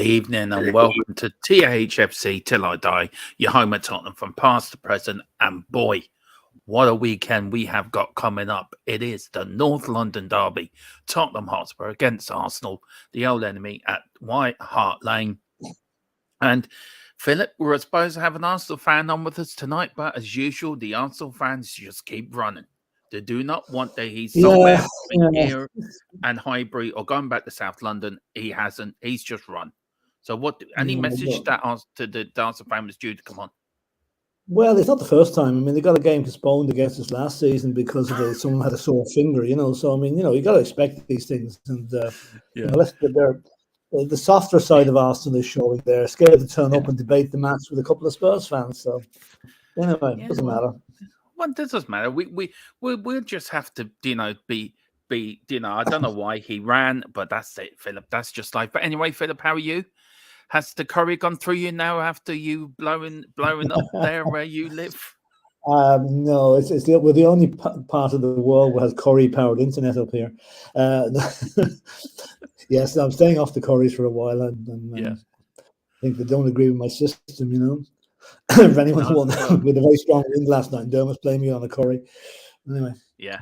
evening and welcome to THFC Till I Die, your home at Tottenham from past to present. And boy, what a weekend we have got coming up. It is the North London derby, Tottenham Hotspur against Arsenal, the old enemy at White Hart Lane. And Philip, we're supposed to have an Arsenal fan on with us tonight, but as usual, the Arsenal fans just keep running. They do not want that he's somewhere here and Highbury or going back to South London. He hasn't. He's just run. So any message that to the Arsenal fan was due to come on? Well, it's not the first time. I mean, they got a game postponed against us last season because of someone had a sore finger, So, I mean, you got to expect these things. And, the softer side of Arsenal is showing. They're scared to turn up and debate the match with a couple of Spurs fans. So, anyway, it doesn't matter. Well, this doesn't matter. We'll just have to, be, I don't know why he ran, but that's it, Philip. That's just life. But anyway, Philip, how are you? Has the curry gone through you now after you blowing up there where you live? No, we're the only part of the world that has curry-powered internet up here. Yes, I'm staying off the curries for a while, and I think they don't agree with my system, If anyone won with a very strong wind last night, Dermot's playing me on a curry. Anyway. Yeah.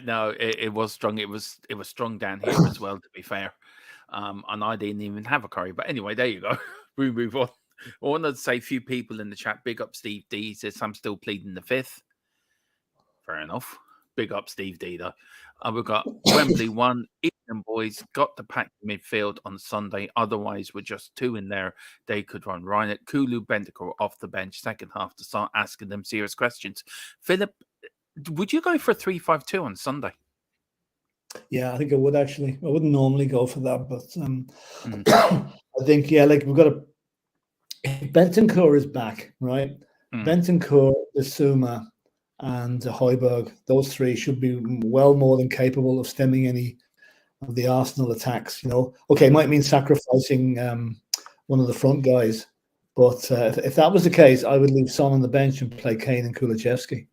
No, it was strong. It was strong down here as well, to be fair. And I didn't even have a curry. But anyway, there you go. We move on. I wanted to say a few people in the chat. Big up Steve D. He says, I'm still pleading the fifth. Fair enough. Big up Steve D, though. We've got Wembley 1. England boys got to pack the midfield on Sunday. Otherwise, with just two in there, they could run Ryan Kulu Bentancur off the bench second half to start asking them serious questions. Philip, would you go for a 3-5-2 on Sunday? Yeah, I think I would actually. I wouldn't normally go for that, but I think, we've got Bentancur is back, right? Bentancur, Bissouma, and Højbjerg, those three should be well more than capable of stemming any of the Arsenal attacks. Okay, it might mean sacrificing one of the front guys, but if that was the case, I would leave Son on the bench and play Kane and Kulusevski.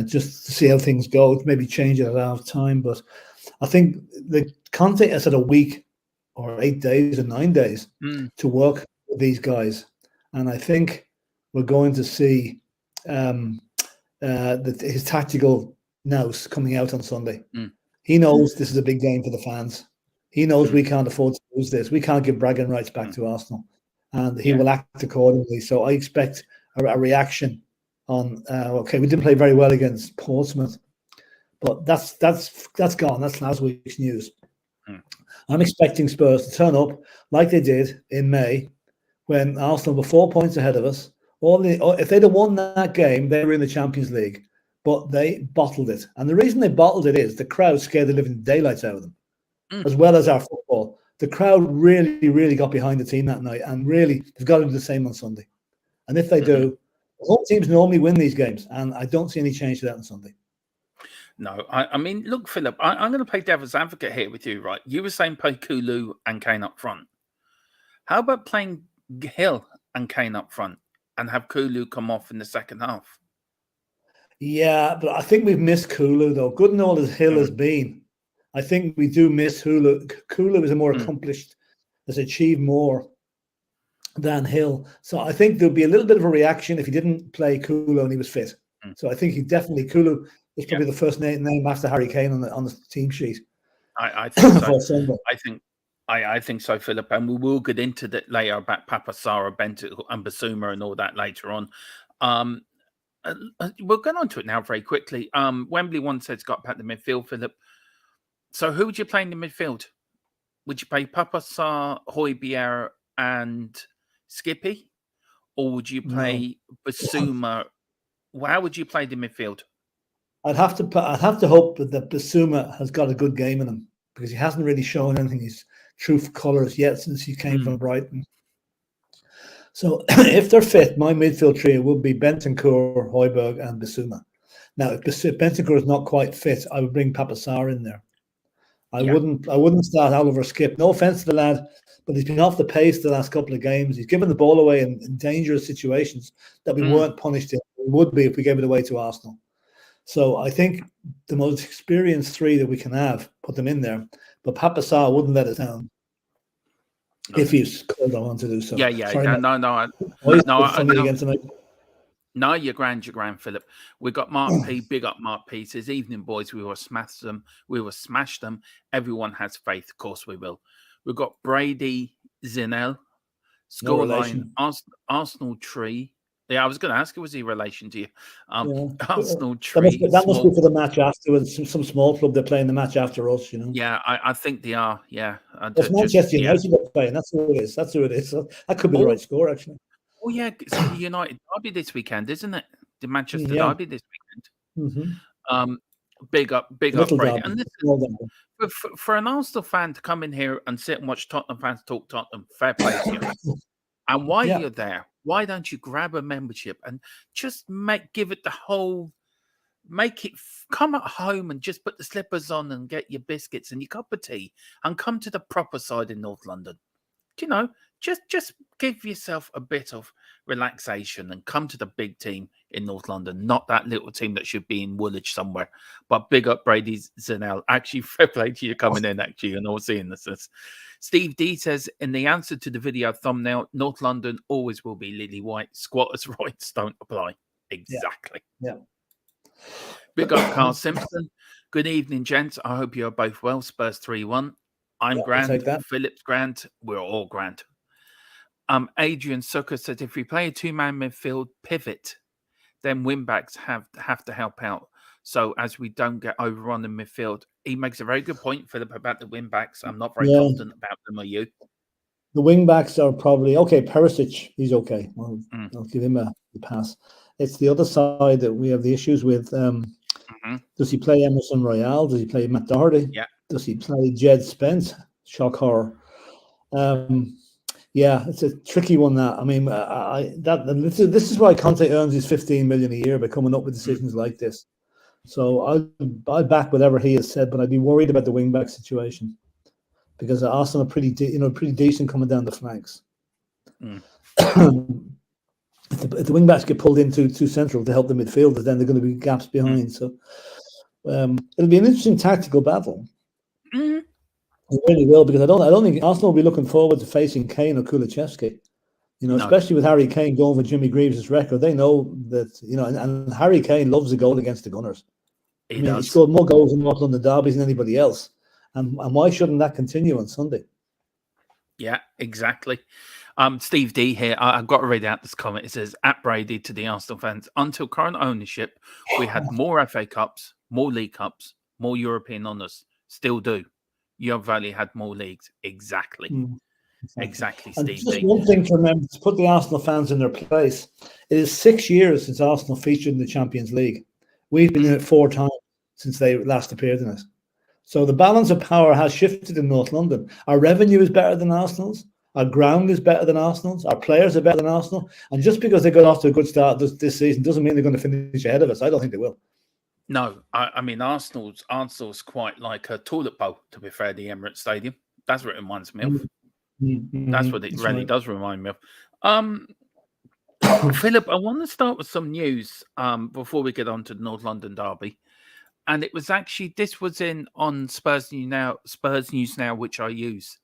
Just to see how things go, maybe change it at half time. But I think the Conte has had a week or 8 days or 9 days to work with these guys. And I think we're going to see his tactical nous coming out on Sunday. He knows this is a big game for the fans. He knows we can't afford to lose this. We can't give bragging rights back to Arsenal. And he will act accordingly. So I expect a reaction on we didn't play very well against Portsmouth, but that's gone. That's last week's news. I'm expecting Spurs to turn up like they did in May when Arsenal were 4 points ahead of us. If they'd have won that game, they were in the Champions League, but they bottled it. And the reason they bottled it is the crowd scared the living daylights out of them, as well as our football. The crowd really, really got behind the team that night, and really they've got to do the same on Sunday. And if they do, home teams normally win these games, and I don't see any change to that on Sunday. No, I mean, look, Philip, I'm going to play devil's advocate here with you, right? You were saying play Kulu and Kane up front. How about playing Hill and Kane up front and have Kulu come off in the second half? Yeah, but I think we've missed Kulu, though. Good and all as Hill has been, I think we do miss Kulu. Kulu is a more accomplished, has achieved more than Hill. So I think there'll be a little bit of a reaction if he didn't play Kulu and he was fit. So I think Kulu is probably the first name after Harry Kane on the team sheet. I think so. I think so, Philip, and we will get into that later about Papa Sarr, Bentancur and Bissouma and all that later on. We'll get on to it now very quickly. Wembley 1 says got back the midfield, Philip. So who would you play in the midfield? Would you play Papa Sarr, Højbjerg and Skippy? Or would you play Bissouma? How would you play the midfield? I'd have to hope that Bissouma has got a good game in him, because he hasn't really shown anything his true colours yet since he came from Brighton. So if they're fit, my midfield trio would be Bentancur, Højbjerg and Bissouma. Now, if Bentancur is not quite fit, I would bring Papa Sarr in there. I wouldn't start Oliver Skip. No offence to the lad, but he's been off the pace the last couple of games. He's given the ball away in dangerous situations that we weren't punished in. We would be if we gave it away to Arsenal. So I think the most experienced three that we can have, put them in there. But Papa Sarr wouldn't let us down. if he's called on to do so. Yeah. Sorry, No, something again tonight. No, you're grand, Philip. We got Mark P. Big up, Mark P. Says, evening, boys. We will smash them. Everyone has faith. Of course, we will. We've got Brady Zinel. Scoreline, Arsenal Tree. Yeah, I was going to ask, was he relation to you? Arsenal Tree. That must be for the match afterwards. Some small club they're playing the match after us, you know. Yeah, I think they are. Yeah, it's Manchester United they're playing. That's who it is. So that could be the right score, actually. Oh yeah, it's the United derby this weekend, isn't it? The Manchester derby this weekend. Mm-hmm. Big up, Brady. And listen, for an Arsenal fan to come in here and sit and watch Tottenham fans talk Tottenham, fair play to you. And while you're there, why don't you grab a membership and just give it the whole, come at home and just put the slippers on and get your biscuits and your cup of tea and come to the proper side in North London. You know, just give yourself a bit of relaxation and come to the big team in North London, not that little team that should be in Woolwich somewhere. But big up Brady Zinel. Actually, fair play to you coming in, actually, and all seeing this. Steve D says, in the answer to the video thumbnail, North London always will be lily white. Squatters' rights don't apply. Exactly. Yeah. Big up Carl Simpson. Good evening, gents. I hope you are both well. Spurs 3-1. I'm grand. Philip's grand. We're all grand. Adrian Sucker said, if we play a two-man midfield pivot, then wing-backs have to help out. So as we don't get overrun in midfield. He makes a very good point, Philip, about the wing-backs. I'm not very confident about them, are you? The wing-backs are probably, Perisic, he's okay. I'll give him a pass. It's the other side that we have the issues with. Does he play Emerson Royale? Does he play Matt Doherty? Yeah. Does he play Jed Spence? Shock horror. It's a tricky one. That I mean, this is why Conte earns his 15 million a year by coming up with decisions like this. So I'll back whatever he has said, but I'd be worried about the wing back situation because Arsenal are pretty decent coming down the flanks. If the wing backs get pulled into too central to help the midfielders, then they're going to be gaps behind. So it'll be an interesting tactical battle. It really will, because I don't think Arsenal will be looking forward to facing Kane or Kulusevski. Especially with Harry Kane going for Jimmy Greaves' record. They know that, and Harry Kane loves a goal against the Gunners. He scored more goals in North London derbies than anybody else. And why shouldn't that continue on Sunday? Yeah, exactly. Steve D here, I've got to read out this comment. It says, at Brady to the Arsenal fans, until current ownership, we had more FA Cups, more League Cups, more European honours. Still do. Your Valley had more leagues. Exactly. Exactly, Steve. Just one thing to remember, to put the Arsenal fans in their place, it is 6 years since Arsenal featured in the Champions League. We've been in it 4 times since they last appeared in it. So the balance of power has shifted in North London. Our revenue is better than Arsenal's. Our ground is better than Arsenal's. Our players are better than Arsenal. And just because they got off to a good start this season doesn't mean they're going to finish ahead of us. I don't think they will. No, I mean, Arsenal's quite like a toilet bowl, to be fair, the Emirates Stadium. That's what it reminds me of. That's what it really does remind me of. Philip, I want to start with some news before we get on to the North London derby. And it was actually, this was on Spurs News Now, which I use.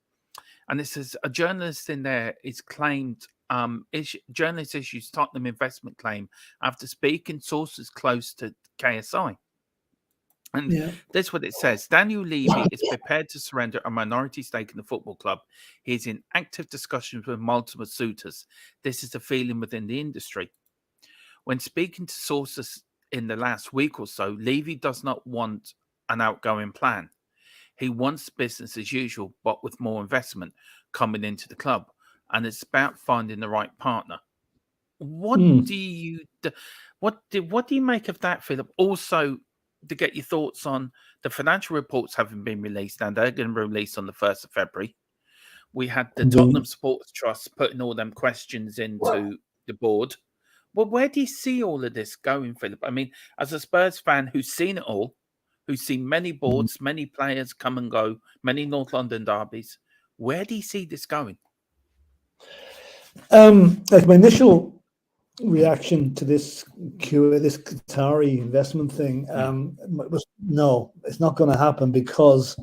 And it says a journalist in there is claimed, journalist issues Tottenham investment claim after speaking sources close to KSI. And that's what it says. Daniel Levy is prepared to surrender a minority stake in the football club. He is in active discussions with multiple suitors. This is the feeling within the industry. When speaking to sources in the last week or so, Levy does not want an outgoing plan. He wants business as usual, but with more investment coming into the club. And it's about finding the right partner. What do you make of that, Philip? Also, to get your thoughts on the financial reports having been released, and they're going to be released on the 1st of February. We had the Tottenham Supporters Trust putting all them questions into the board. Well, where do you see all of this going, Philip? I mean, as a Spurs fan who's seen it all, who's seen many boards, many players come and go, many North London derbies, where do you see this going? Like my initial reaction to this Qatari investment thing was no, it's not going to happen because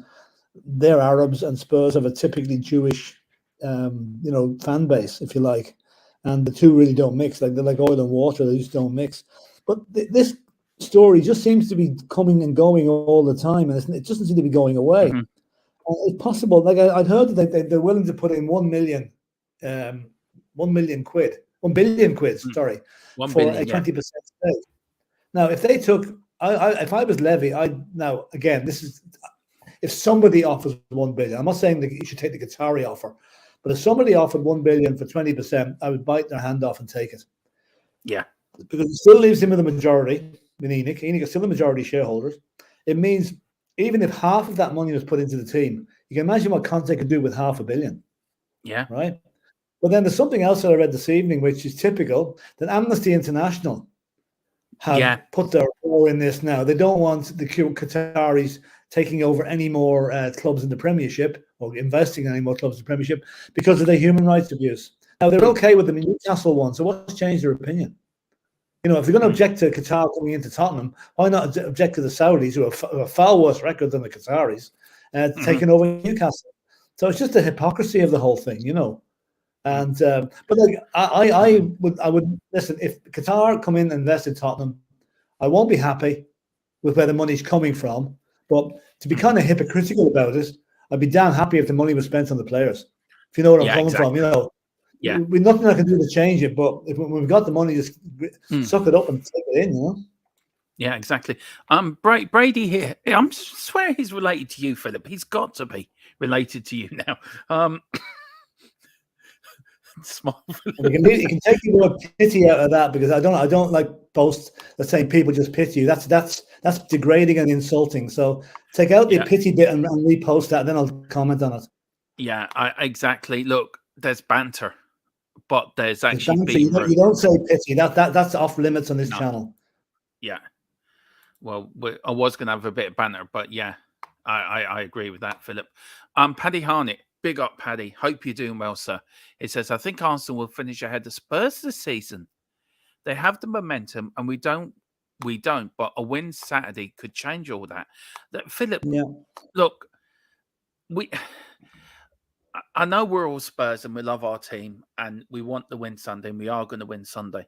they're Arabs and Spurs have a typically Jewish fan base, if you like, and the two really don't mix. Like they're like oil and water; they just don't mix. But this story just seems to be coming and going all the time, and it doesn't seem to be going away. Mm-hmm. It's possible. Like I'd heard that they're willing to put in 1 million, 1 million quid, 1 billion quid, sorry, 1 for billion, a 20% stake. Now, if they took, if I was Levy, now again, this is if somebody offers 1 billion. I'm not saying that you should take the Qatari offer, but if somebody offered 1 billion for 20%, I would bite their hand off and take it. Yeah, because it still leaves him with the majority. With Enoch is still the majority shareholders. It means even if half of that money was put into the team, you can imagine what Conte could do with $500 million. Yeah. Right. But then there's something else that I read this evening, which is typical, that Amnesty International have put their oar in this now. They don't want the Qataris taking over any more clubs in the Premiership or investing in any more clubs in the Premiership because of the human rights abuse. Now, they're okay with the Newcastle one, so what's changed their opinion? If they're going to object to Qatar coming into Tottenham, why not object to the Saudis, who have a far worse record than the Qataris, taking over Newcastle? So it's just the hypocrisy of the whole thing, And but like I would listen, if Qatar come in and invest in Tottenham, I won't be happy with where the money's coming from. But to be kind of hypocritical about it, I'd be damn happy if the money was spent on the players. If you know what I'm coming from, Yeah, we've nothing I can do to change it, but if we've got the money, just suck it up and take it in, Yeah, exactly. Brady here. I swear he's related to you, Philip. He's got to be related to you now. Small. You can take the word pity out of that, because I don't like posts that say people just pity you. That's degrading and insulting. So take out the pity bit and repost that, then I'll comment on it. Yeah, exactly. Look, there's banter, but there's actually you don't say pity. That's off limits on this channel. Yeah. Well, I was going to have a bit of banter, but yeah, I agree with that, Philip. Paddy Harnett, big up, Paddy. Hope you're doing well, sir. It says, I think Arsenal will finish ahead of Spurs this season. They have the momentum, and we don't. But a win Saturday could change all that. Philip, look, I know we're all Spurs and we love our team and we want to win Sunday, and we are going to win Sunday.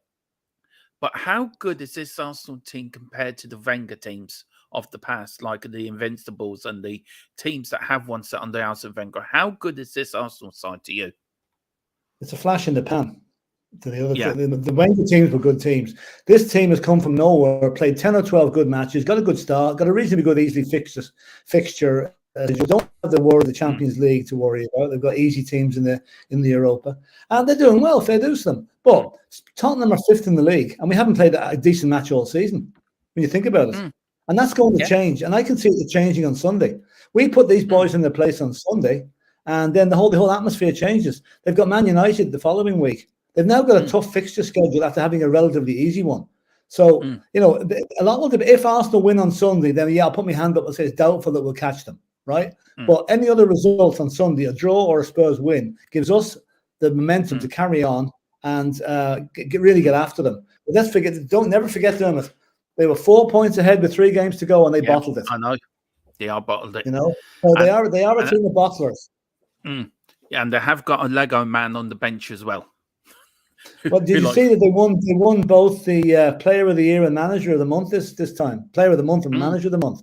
But how good is this Arsenal team compared to the Wenger teams of the past, like the Invincibles and the teams that have won set under Arsene Wenger? How good is this Arsenal side to you? It's a flash in the pan. To the other, the Wenger teams were good teams. This team has come from nowhere, played 10 or 12 good matches, got a good start, got a reasonably good, easily fixture. You don't have the worry of the Champions League to worry about. They've got easy teams in the Europa, and they're doing well. Fair dues to them. But Tottenham are fifth in the league, and we haven't played a decent match all season. When you think about it, and that's going to change. And I can see it changing on Sunday. We put these boys in their place on Sunday, and then the whole atmosphere changes. They've got Man United the following week. They've now got a tough fixture schedule after having a relatively easy one. So, a lot will if Arsenal win on Sunday, then I'll put my hand up and say it's doubtful that we'll catch them. Right. But any other result on Sunday, a draw or a Spurs win, gives us the momentum to carry on and really get after them. But never forget them. They were 4 points ahead with 3 games to go, and they bottled it. I know. They are bottled it. So they are a team of bottlers. Yeah, and they have got a Lego man on the bench as well. Well, did you see that they won both the Player of the Year and Manager of the Month this time? Player of the Month and Manager of the Month.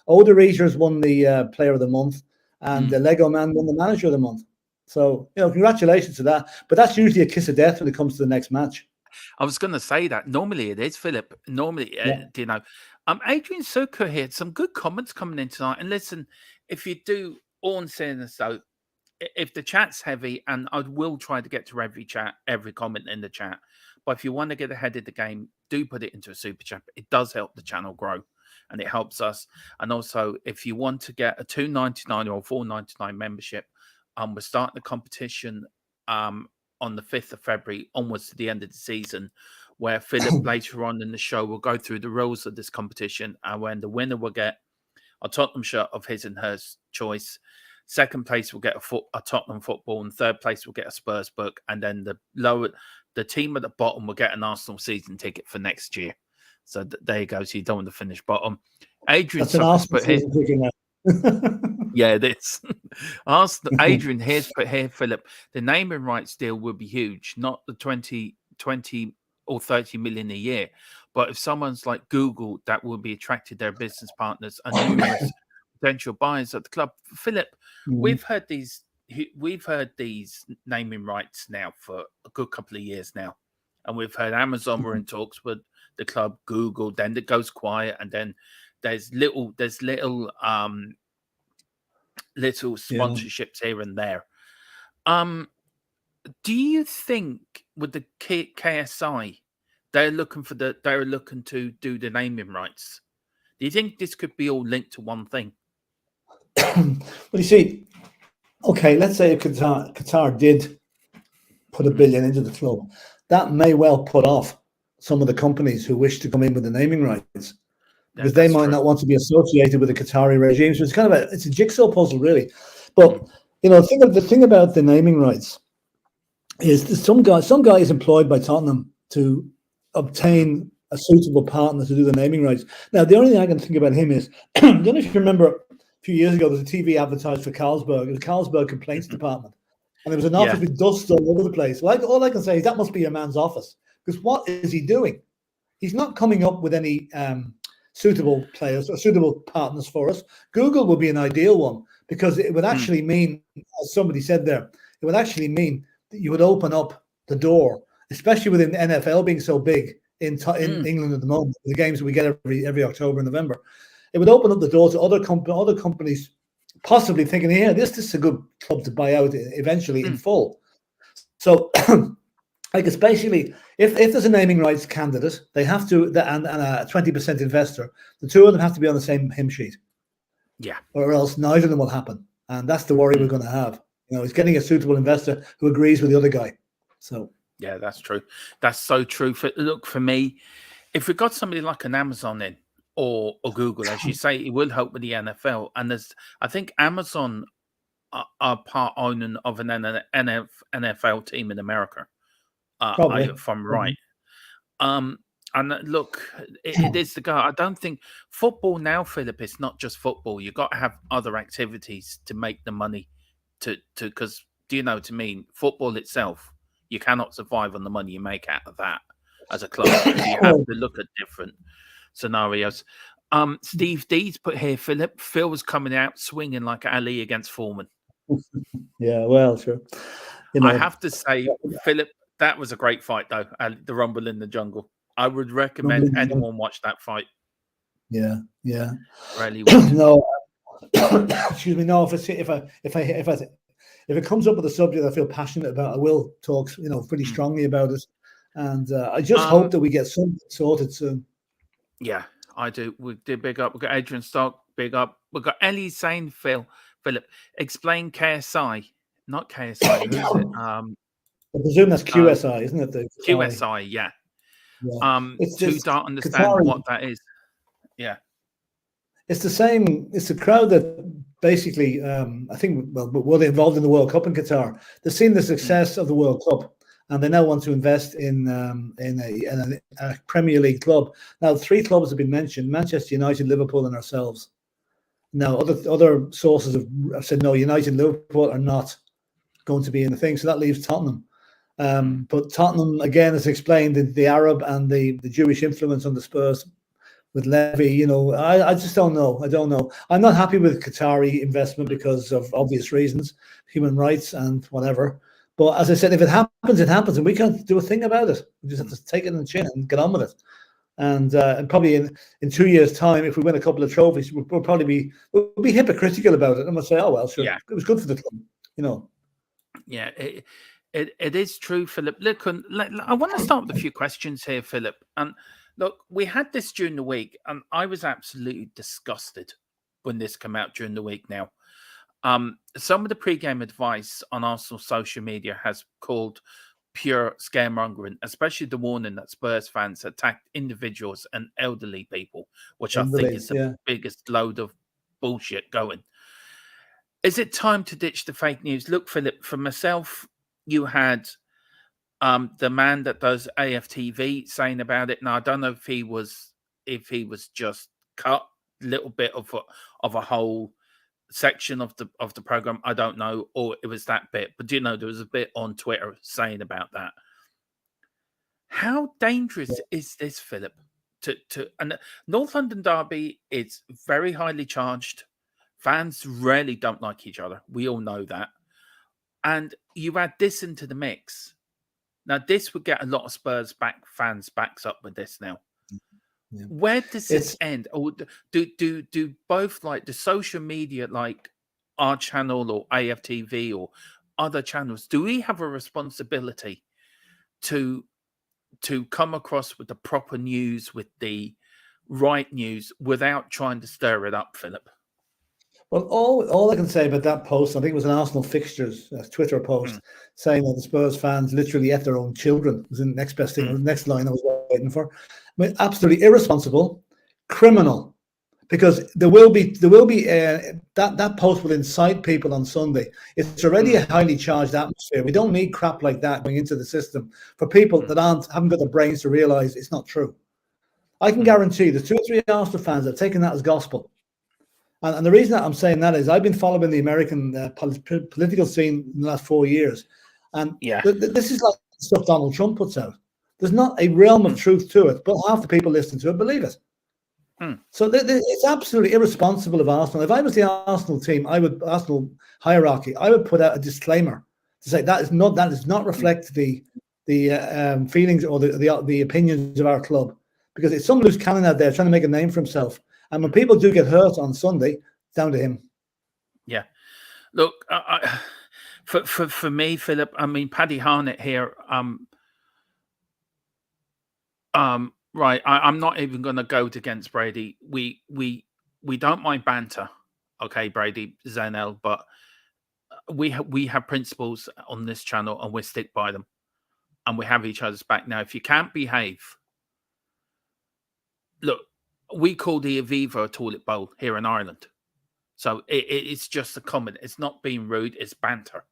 Older Eaters won the Player of the Month, and the Lego Man won the Manager of the Month. So, congratulations to that. But that's usually a kiss of death when it comes to the next match. I was going to say that. Normally it is, Philip. Normally, Adrian Suker here. Some good comments coming in tonight. And listen, if you do, all I'm saying is, though, if the chat's heavy, and I will try to get to every comment in the chat, but if you want to get ahead of the game, do put it into a super chat. It does help the channel grow. And it helps us. And also, if you want to get a $2.99 or $4.99 membership, we're starting the competition on the 5th of February onwards to the end of the season, where Philip later on in the show will go through the rules of this competition, and when the winner will get a Tottenham shirt of his and hers choice. Second place will get a Tottenham football, and third place will get a Spurs book, and then the team at the bottom will get an Arsenal season ticket for next year. So there you go. So you don't want to finish bottom. Adrian, that's an Arsenal season ticket now. Yeah, it is. Ask Adrian. Here's put here, Philip. The naming rights deal would be huge, not the 20 or 30 million a year. But if someone's like Google, that will be attracted their business partners and numerous potential buyers at the club. Philip, Mhm. we've heard these naming rights now for a good couple of years now. And we've heard Amazon were in talks with the club, Google, then it goes quiet, and then there's little Yeah. sponsorships here and there. Um, do you think with the KSI, they're looking to do the naming rights? Do you think this could be all linked to one thing? Well, you see, okay, let's say if Qatar did put $1 Mm, billion into the club, that may well put off some of the companies who wish to come in with the naming rights yeah, because they that's might true. not want to be associated with the Qatari regime. So it's kind of it's a jigsaw puzzle, really. Mm, But the thing about the naming rights is that some guy is employed by Tottenham to mm, obtain a suitable partner to do the naming rights. Now, the only thing I can think about him is, I don't know if you remember a few years ago, there was a TV advertised for Carlsberg. It was Carlsberg Complaints mhm. Department. And there was an office Yeah. with dust all over the place. Like, all I can say is that must be a man's office. Because what is he doing? He's not coming up with any suitable players or suitable partners for us. Google would be an ideal one because it would Mm, actually mean, as somebody said there, it would actually mean that you would open up the door, especially within the NFL being so big in mm, England at the moment, the games we get every October and November. It would open up the door to other companies possibly thinking, yeah, this is a good club to buy out eventually in mm, full. So like it's basically if there's a naming rights candidate, they have to and a 20% investor, the two of them have to be on the same hymn sheet, yeah. or else neither of them will happen. And that's the worry we're Mm, going to have. It's getting a suitable investor who agrees with the other guy. So yeah, that's true. That's so true. Look, for me, if we got somebody like an Amazon in or Google, as you say, it will help with the NFL. And I think Amazon are part owner of an NFL team in America. probably, If I'm right. probably. Um, and look, it is the guy. I don't think football now, Philip, it's not just football. You've got to have other activities to make the money because do you know to me, football itself, you cannot survive on the money you make out of that as a club. So you have Well, to look at different scenarios. Steve D's put here, Philip, Phil was coming out swinging like Ali against Foreman. yeah, well, sure. You I know, have to say, Philip, that was a great fight, though. The Rumble in the Jungle. I would recommend anyone watch that fight. yeah, yeah. Really would. No, excuse me. No, if it comes up with a subject I feel passionate about, I will talk, pretty Mm. strongly about it. And I just hope Um, that we get something sorted soon. yeah, I do. We did big up. We got Adrian Stock, big up. We got Ellie saying, Philip, explain KSI, not KSI. Who's it? I presume that's Uh, QSI, isn't it? The Qatari. QSI. Yeah. Yeah, To it's don't understand Qatari. what that is. Yeah. It's the same. It's a crowd that basically, I think, well, were they involved in the World Cup in Qatar? They've seen the Mm, success of the World Cup, and they now want to invest in a Premier League club. Now, three clubs have been mentioned: Manchester United, Liverpool, and ourselves. Now, other sources have said no. United, and Liverpool are not going to be in the thing, so that leaves Tottenham. mm, But Tottenham again has explained the Arab and the Jewish influence on the Spurs with Levy. I just don't know. I don't know. I'm not happy with Qatari investment because of obvious reasons, human rights and whatever. But as I said, if it happens, it happens, and we can't do a thing about it. We just have mm. to take it in the chin and get on with it. And probably in 2 years' time, if we win a couple of trophies, we'll be hypocritical about it, and we'll say, "Oh well, sure, Yeah. it was good for the club," you know. Yeah. It is true, Philip. Look, I want to start with a few questions here, Philip. And look, we had this during the week, and I was absolutely disgusted when this came out during the week. Now, some of the pre-game advice on Arsenal social media has called pure scaremongering, especially the warning that Spurs fans attacked individuals and elderly people, which I think is the Yeah. biggest load of bullshit going. Is it time to ditch the fake news? Look, Philip, for myself, you had the man that does AFTV saying about it. Now I don't know if he was just cut a little bit of a whole section of the program, I don't know, or it was that bit, but there was a bit on Twitter saying about that. How dangerous is this, Philip? And North London derby is very highly charged. Fans really don't like each other. We all know that. And you add this into the mix. Now, this would get a lot of Spurs fans backs up with this now. Yeah. Where does this end? Or do both, like the social media, like our channel or AFTV or other channels, do we have a responsibility to come across with the proper news, with the right news, without trying to stir it up, Philip? Well, all I can say about that post, I think it was an Arsenal fixtures Twitter post, saying that the Spurs fans literally ate their own children. Was the next best thing, the next line I was waiting for. I mean, absolutely irresponsible, criminal, because there will be that post will incite people on Sunday. It's already a highly charged atmosphere. We don't need crap like that going into the system for people that haven't got the brains to realise it's not true. I can guarantee there's 2 or 3 Arsenal fans that have taken that as gospel. And the reason that I'm saying that is I've been following the American political scene in the last 4 years. And this is like stuff Donald Trump puts out. There's not a realm of truth to it, but half the people listening to it believe it. So it's absolutely irresponsible of Arsenal. If I was the Arsenal team, Arsenal hierarchy, I would put out a disclaimer to say that does not reflect the feelings or the opinions of our club. Because it's some loose cannon out there trying to make a name for himself. And when people do get hurt on Sunday, it's down to him. Yeah. Look, for me, Philip, I mean, Paddy Harnett here, right, I'm not even going to go against Brady. We don't mind banter, okay, Brady, Zanel, but we have principles on this channel and we stick by them. And we have each other's back. Now, if you can't behave, look, we call the Aviva a toilet bowl here in Ireland. So it's just a comment. It's not being rude. It's banter.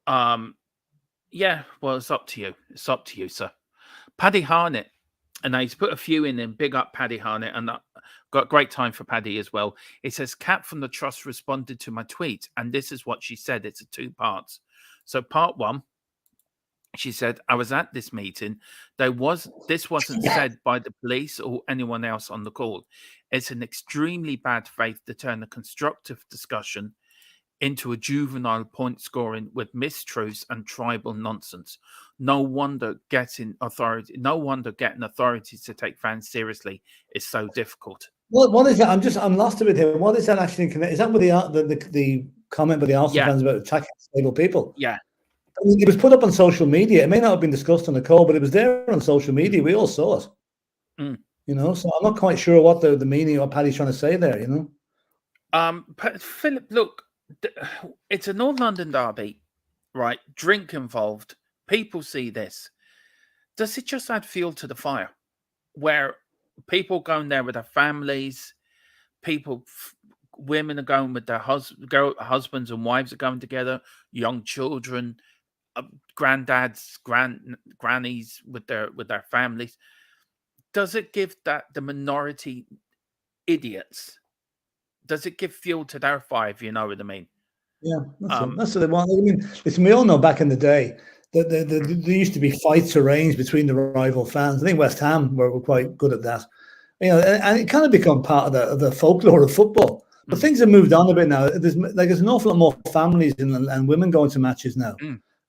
Yeah, well, it's up to you. It's up to you, sir. Paddy Harnett, and he's put a few in and big up Paddy Harnett, and got great time for Paddy as well. It says, Kat from the Trust responded to my tweet, and this is what she said. It's 2 parts. So part 1, she said, I was at this meeting. This wasn't said by the police or anyone else on the call. It's an extremely bad faith to turn a constructive discussion into a juvenile point scoring with mistruths and tribal nonsense. No wonder getting authorities to take fans seriously is so difficult. What is that? I'm lost a bit here. What is that actually in connection? Is that with the comment by the Arsenal fans about attacking stable people? Yeah. I mean, it was put up on social media. It may not have been discussed on the call, but it was there on social media. We all saw it. You know, so I'm not quite sure what the meaning of what Paddy's trying to say there, you know. Philip, look, it's a North London derby, right? Drink involved. People see this. Does it just add fuel to the fire? Where people going there with their families, women are going with their husbands and wives are going together, young children, granddads, grannies with their families. Does it give the minority idiots? Does it give fuel to their fire? If you know what I mean? Yeah, that's what they want. I mean, listen, we all know back in the day that there used to be fights arranged between the rival fans. I think West Ham were quite good at that. You know, and it kind of become part of the folklore of football. But things have moved on a bit now. There's an awful lot more families and women going to matches now.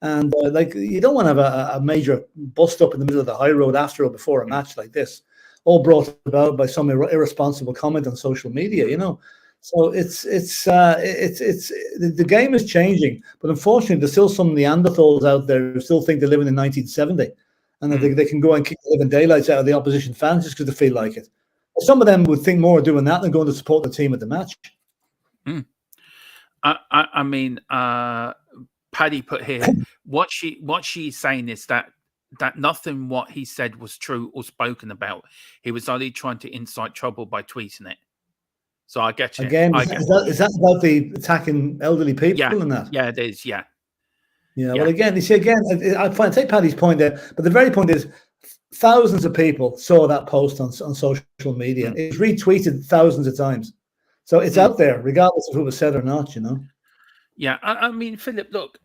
And you don't want to have a major bust up in the middle of the high road after or before a match like this, all brought about by some irresponsible comment on social media, you know. So the game is changing, but unfortunately, there's still some Neanderthals out there who still think they're living in 1970, and that they can go and kick the living daylights out of the opposition fans just because they feel like it. Some of them would think more of doing that than going to support the team at the match. I mean, Paddy put here what she's saying is that nothing what he said was true or spoken about. He was only trying to incite trouble by tweeting it. So I get you. Again, is that about the attacking elderly people and that? Yeah, it is. Yeah. Well, again, you see, I take Paddy's point there, but the very point is, thousands of people saw that post on social media. It was retweeted thousands of times. So it's out there, regardless of who was said or not. Yeah, I mean, Philip, look,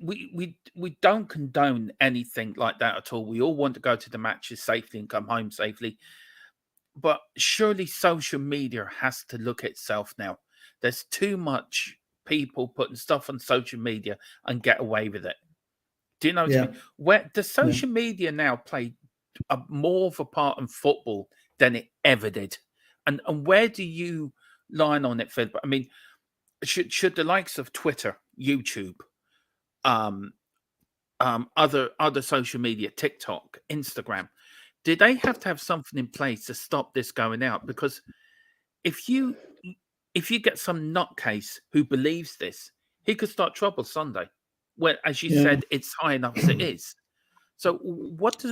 we don't condone anything like that at all. We all want to go to the matches safely and come home safely. But surely social media has to look at itself now. There's too much people putting stuff on social media and get away with it. Do you know what I Yeah, mean? Where does yeah, social media now play more of a part in football than it ever did? And where do you line on it, Philip? I mean, should the likes of Twitter, YouTube, um, other social media, TikTok, Instagram, did they have to have something in place to stop this going out? Because if you get some nutcase who believes this, he could start trouble Sunday. Where, as you yeah. said, it's high enough as it is. So what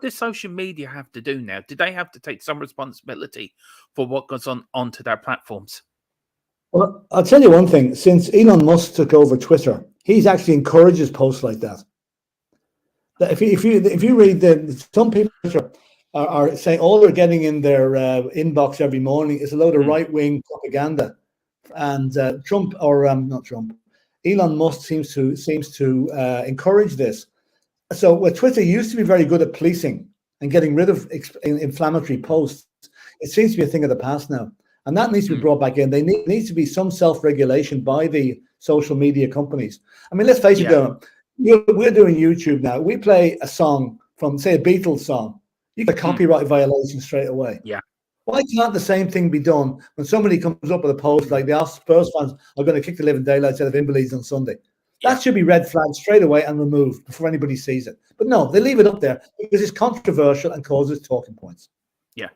does social media have to do now? Do they have to take some responsibility for what goes on onto their platforms? Well, I'll tell you one thing. Since Elon Musk took over Twitter, he's actually encourages posts like that. That if you read some people are saying all they're getting in their inbox every morning is a load of right wing propaganda, and Trump or not Trump, Elon Musk seems to encourage this. So where Twitter used to be very good at policing and getting rid of inflammatory posts, it seems to be a thing of the past now. And that needs to be brought back in. There needs to be some self-regulation by the social media companies. I mean, let's face it, though. We're doing YouTube now. We play a song from, say, a Beatles song. You get a copyright violation straight away. Yeah. Why can't the same thing be done when somebody comes up with a post like the Spurs fans are going to kick the living daylights out of Invalids on Sunday? That should be red flagged straight away and removed before anybody sees it. But no, they leave it up there because it's controversial and causes talking points. Yeah.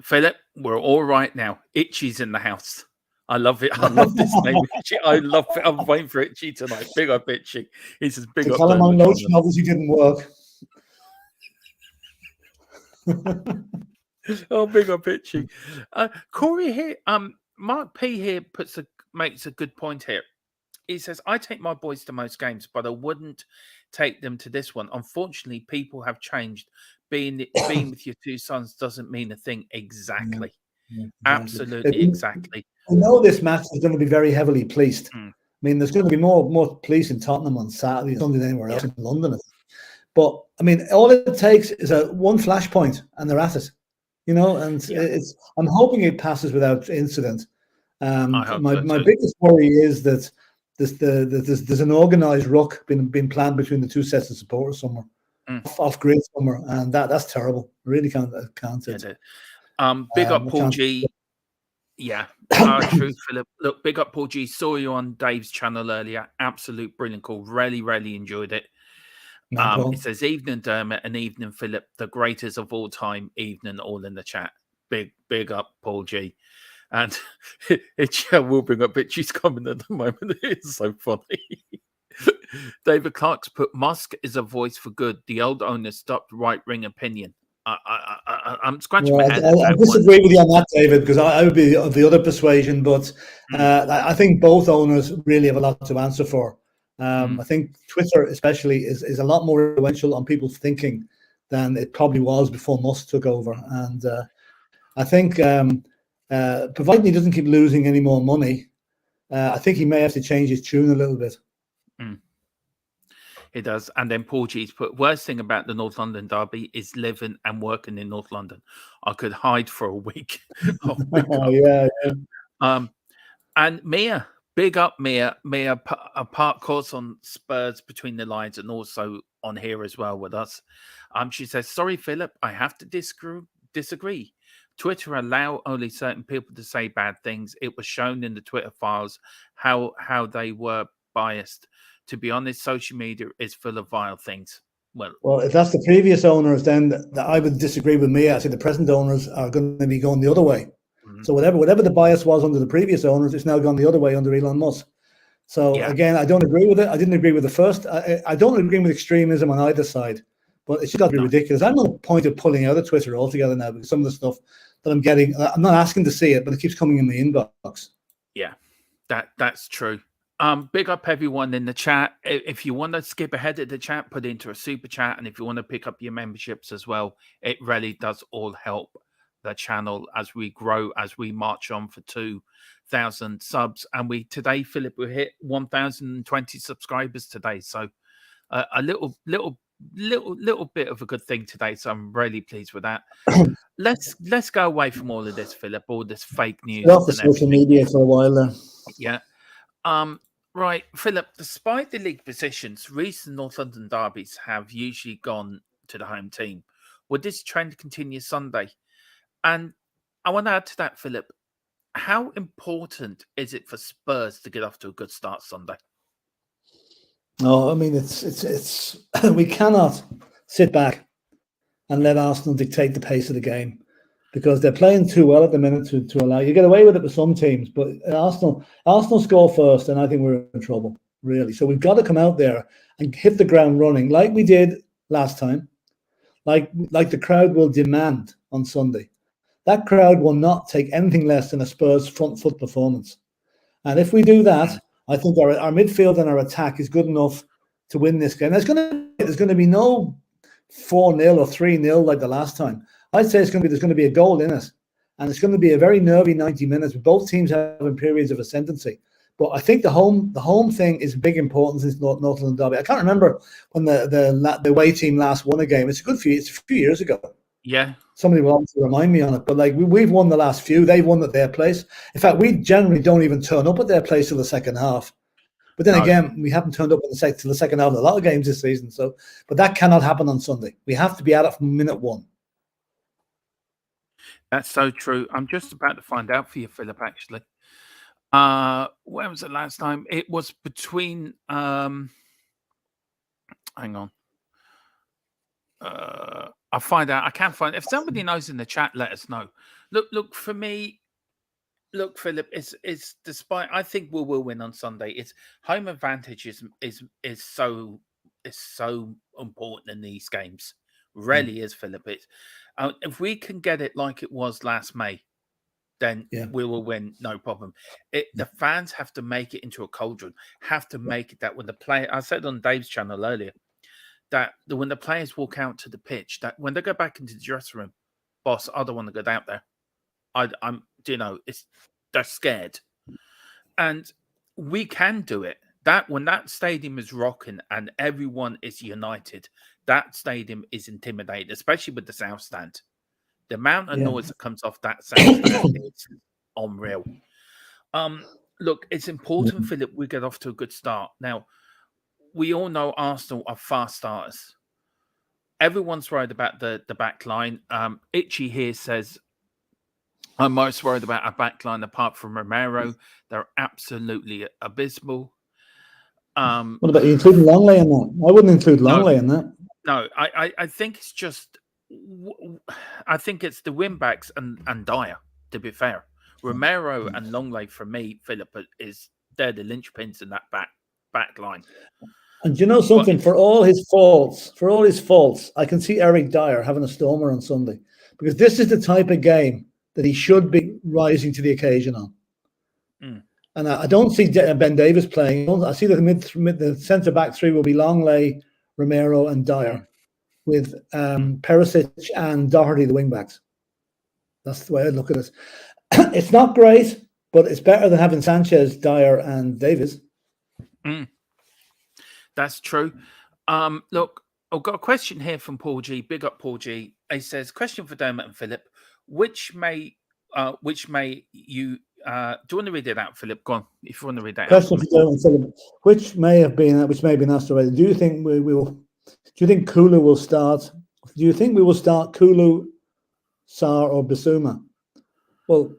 Philip, we're all right now. Itchy's in the house. I love it. I love this name, Itchy. I love it. I'm waiting for Itchy tonight. Big up Itchy. He says big up. Calamine lotion obviously didn't work. Oh, big up Itchy. Corey here, Mark P here makes a good point here. He says, I take my boys to most games, but I wouldn't take them to this one. Unfortunately, people have changed. Being with your two sons doesn't mean a thing. Exactly. Yeah, Absolutely, exactly. I know this match is going to be very heavily policed. I mean, there's going to be more police in Tottenham on Saturday and Sunday than anywhere else in London. But I mean, all it takes is one flashpoint and they're at it, and I'm hoping it passes without incident. My biggest worry is that there's an organised ruck been planned between the two sets of supporters somewhere, off grid somewhere, and that's terrible. I really can't. Big up Paul G. Yeah, true, Philip. Look, big up Paul G. Saw you on Dave's channel earlier. Absolute brilliant call. Really enjoyed it. It says evening Dermot and evening Philip, the greatest of all time. Evening, all in the chat. Big up Paul G. And we'll bring up Itchy's comment at the moment. It's so funny. David Clark's put Musk is a voice for good. The old owner stopped right-wing opinion. I'm scratching my head. I disagree with you on that, David, because I would be of the other persuasion. But I think both owners really have a lot to answer for. I think Twitter, especially, is a lot more influential on people's thinking than it probably was before Musk took over. And I think, providing he doesn't keep losing any more money, I think he may have to change his tune a little bit. It does. And then Paul G's put, worst thing about the North London derby is living and working in North London. I could hide for a week. Yeah. And Mia, big up Mia. Mia, a part course on Spurs Between the Lines and also on here as well with us. She says, sorry, Philip, I have to disagree. Twitter allow only certain people to say bad things. It was shown in the Twitter files how they were biased. To be honest, social media is full of vile things. Well, if that's the previous owners, then I would disagree with me. I say the present owners are going to be going the other way. So whatever the bias was under the previous owners, it's now gone the other way under Elon Musk. So again, I don't agree with it. I didn't agree with the first. I don't agree with extremism on either side, but it's just got to be ridiculous. I'm on the point of pulling out of Twitter altogether now because some of the stuff that I'm getting, I'm not asking to see it, but it keeps coming in my inbox. Yeah, that's true. Big up everyone in the chat. If you want to skip ahead of the chat, put it into a super chat. And if you want to pick up your memberships as well, it really does all help the channel as we grow, as we march on for 2,000 subs. And today, Philip, we hit 1,020 subscribers today. So a little bit of a good thing today. So I'm really pleased with that. Let's go away from all of this, Philip, all this fake news. Off the social media for a while there. Yeah. Right, Philip, despite the league positions, recent North London derbies have usually gone to the home team. Would this trend continue Sunday? And I want to add to that, Philip, how important is it for Spurs to get off to a good start Sunday? No, I mean, it's we cannot sit back and let Arsenal dictate the pace of the game, because they're playing too well at the minute to allow you get away with it with some teams. But Arsenal score first, and I think we're in trouble, really. So we've got to come out there and hit the ground running like we did last time, like the crowd will demand on Sunday. That crowd will not take anything less than a Spurs front foot performance. And if we do that, I think our midfield and our attack is good enough to win this game. There's going to be no 4-0 or 3-0 like the last time. I'd say there's going to be a goal in it, and it's going to be a very nervy 90 minutes with both teams having periods of ascendancy. But I think the home thing is big importance in North London derby. I can't remember when the away team last won a game. It's a few years ago. Yeah. Somebody will obviously remind me on it, but like we've won the last few. They've won at their place. In fact, we generally don't even turn up at their place till the second half. But then again, we haven't turned up till the second half of a lot of games this season. So, but that cannot happen on Sunday. We have to be at it from minute one. That's so true. I'm just about to find out for you, Philip, actually. When was it last time? It was between hang on. I'll find out. I can't find. If somebody knows in the chat, let us know. Look for me. Look, Philip, it's despite I think we will win on Sunday. It's home advantage is so important in these games. Really is, Philip. It's if we can get it like it was last May, then we will win, no problem. The fans have to make it into a cauldron. Have to make it that when the player, I said on Dave's channel earlier, that when the players walk out to the pitch, that when they go back into the dressing room, boss, I don't want to go out there. I'm they're scared, and we can do it. That when that stadium is rocking and everyone is united, that stadium is intimidated, especially with the South Stand. The amount of noise that comes off that South Stand is unreal. Look, it's important, Philip, we get off to a good start. Now, we all know Arsenal are fast starters. Everyone's worried about the back line. Itchy here says, I'm most worried about our back line apart from Romero. They're absolutely abysmal. What about you including Longley in that? I wouldn't include Longley in that. No, I think it's just, I think it's the wing backs and Dyer, to be fair. Romero and Longley, for me, Philip, they're the linchpins in that back line. And you know something? For all his faults, I can see Eric Dyer having a stormer on Sunday, because this is the type of game that he should be rising to the occasion on. And I don't see Ben Davies playing. I see that the centre back three will be Longley, Romero, and Dyer, with Perisic and Doherty the wing backs. That's the way I look at it. It's not great, but it's better than having Sanchez, Dyer, and Davies. That's true. Look, I've got a question here from Paul G. Big up, Paul G. He says, question for Dermot and Philip. Which may you do you want to read it out, Philip? Go on, if you want to read that. Question for Dermot and Philip. Which may have been asked already. Do you think Do you think Kulu will start? Do you think we will start Kulu, Sarr, or Bissouma? Well,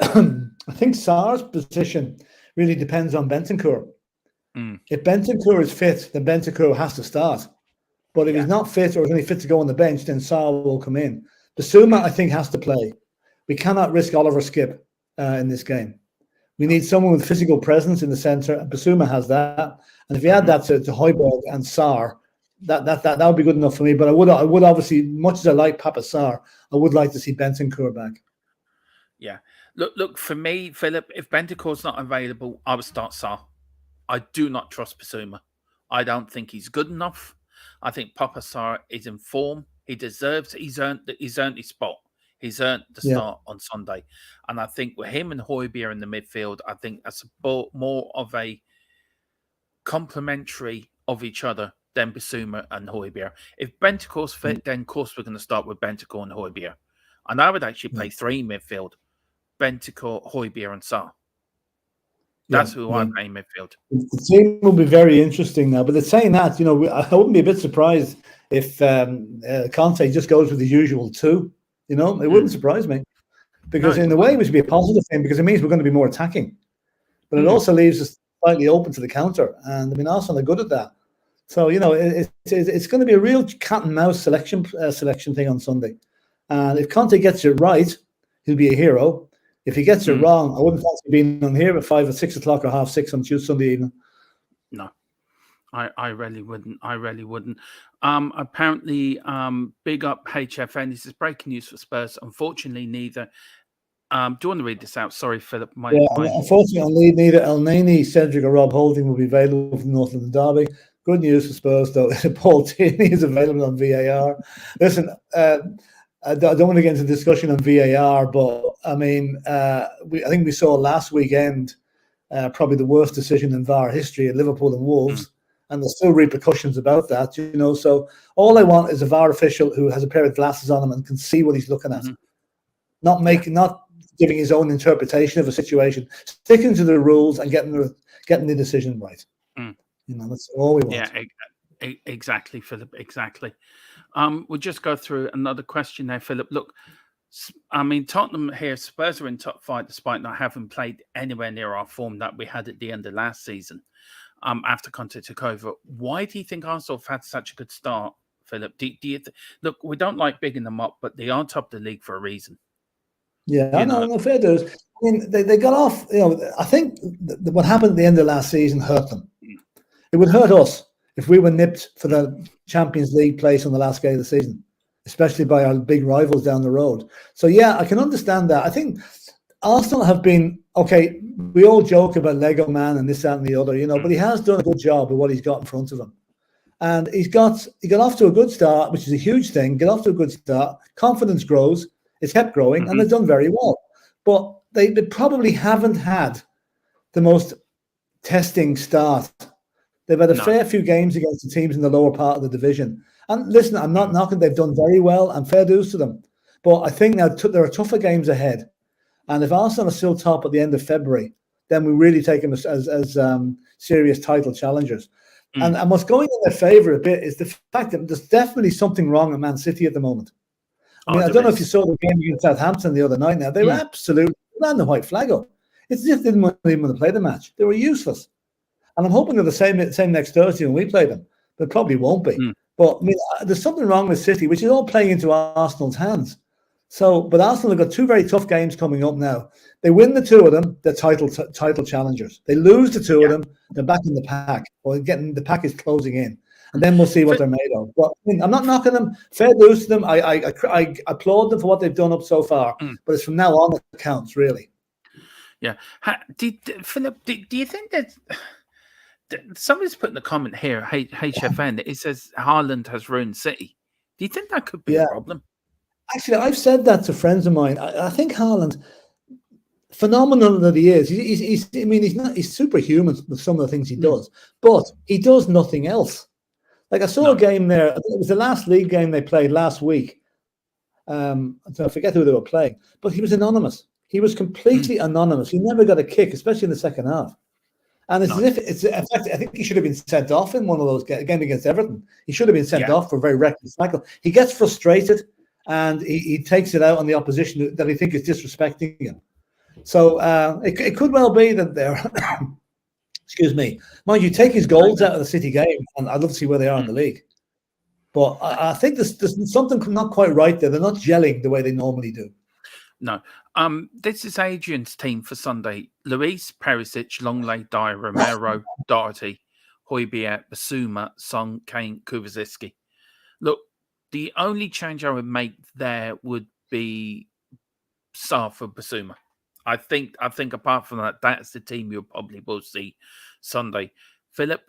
I think Sarr's position really depends on Bentancur. If Bentancur is fit, then Bentancur has to start. But if he's not fit or is only fit to go on the bench, then Sarr will come in. Bissouma, I think, has to play. We cannot risk Oliver Skip in this game. We need someone with physical presence in the centre. Bissouma has that. And if you add that to Højbjerg and Sarr, that would be good enough for me. But I would obviously, much as I like Papa Sarr, I would like to see Bentancur back. Yeah. Look, for me, Philip, if Bentancur's not available, I would start Sarr. I do not trust Bissouma. I don't think he's good enough. I think Papa Sarr is in form. He deserves. He's earned his spot. He's earned the start on Sunday. And I think with him and Højbjerg in the midfield, I think that's more of a complementary of each other than Bissouma and Højbjerg. If Bentancur's fit, then of course we're going to start with Bentancur and Højbjerg. And I would actually play 3 midfield: Bentancur, Højbjerg, and Sarr. That's who I'm playing midfield. The team will be very interesting now. But saying that, I wouldn't be a bit surprised if Conte just goes with the usual 2. It wouldn't surprise me. Because in a way, it should be a positive thing, because it means we're going to be more attacking. But it also leaves us slightly open to the counter. And I mean, Arsenal are good at that. So, it's going to be a real cat and mouse selection thing on Sunday. And if Conte gets it right, he'll be a hero. If he gets it wrong, I wouldn't fancy being on here at 5 or 6 o'clock or 6:30 on Sunday evening. No, I really wouldn't. Apparently, big up HFN. This is breaking news for Spurs. Unfortunately, neither. Do you want to read this out? Sorry, Philip. Unfortunately, neither El Neni, Cedric, or Rob Holding will be available for the North London derby. Good news for Spurs, though. Paul Tierney is available on VAR. Listen, I don't want to get into discussion on VAR, but I mean, I think we saw last weekend probably the worst decision in VAR history at Liverpool and Wolves, and there's still repercussions about that. So all I want is a VAR official who has a pair of glasses on him and can see what he's looking at, not giving his own interpretation of a situation, sticking to the rules and getting the decision right. That's all we want. Yeah, exactly, Philip. Exactly. We'll just go through another question there, Philip. Look, I mean, Tottenham here, Spurs are in top 5 despite not having played anywhere near our form that we had at the end of last season. After Conte took over, why do you think Arsenal have had such a good start, Philip? Do you look? We don't like bigging them up, but they are top of the league for a reason. Yeah, no, fair dues. I mean, they got off. I think what happened at the end of last season hurt them. It would hurt us if we were nipped for the Champions League place on the last game of the season, especially by our big rivals down the road. So, yeah, I can understand that. I think Arsenal have been, okay, we all joke about Lego Man and this, that, and the other, but he has done a good job of what he's got in front of him. And he got off to a good start, which is a huge thing. Get off to a good start. Confidence grows. It's kept growing, and they've done very well. But they probably haven't had the most testing start. They've had a fair few games against the teams in the lower part of the division. And listen, I'm not knocking. They've done very well, and fair dues to them. But I think now there are tougher games ahead. And if Arsenal are still top at the end of February, then we really take them as serious title challengers. And what's going in their favour a bit is the fact that there's definitely something wrong at Man City at the moment. I mean, I don't know if you saw the game against Southampton the other night. Now they were absolutely ran the white flag up. It's just didn't even want to play the match. They were useless. And I'm hoping they're the same next Thursday when we play them. But probably won't be. But I mean, there's something wrong with City, which is all playing into Arsenal's hands. So, but Arsenal have got 2 very tough games coming up now. They win the 2 of them, they're title challengers. They lose the 2 of them, they're back in the pack, or the pack is closing in. And then we'll see what they're made of. But I mean, I'm not knocking them. Fair dues to them. I applaud them for what they've done up so far. But it's from now on that counts, really. Yeah. Philip, do you think that somebody's put in the comment here, HFN, it says Haaland has ruined City. Do you think that could be a problem? Actually, I've said that to friends of mine. I think Haaland, phenomenal that he is. He's superhuman with some of the things he does, but he does nothing else. Like I saw a game there. I think it was the last league game they played last week. I forget who they were playing, but he was anonymous. He was completely anonymous. He never got a kick, especially in the second half. And it's as if in fact, I think he should have been sent off in one of those games against Everton. He should have been sent off for a very reckless tackle. He gets frustrated and he takes it out on the opposition that he thinks is disrespecting him. So it could well be that they're, excuse me, mind you, take his goals out of the City game, and I'd love to see where they are in the league. But I think there's something not quite right there. They're not gelling the way they normally do. No. This is Adrian's team for Sunday. Luis, Perisic, Longley, Dyer, Romero, Doherty, Højbjerg, Bissouma, Son, Kane, Kuvaziski. Look, the only change I would make there would be Sarr for Bissouma. I think apart from that, that's the team you'll probably will see Sunday. Philip,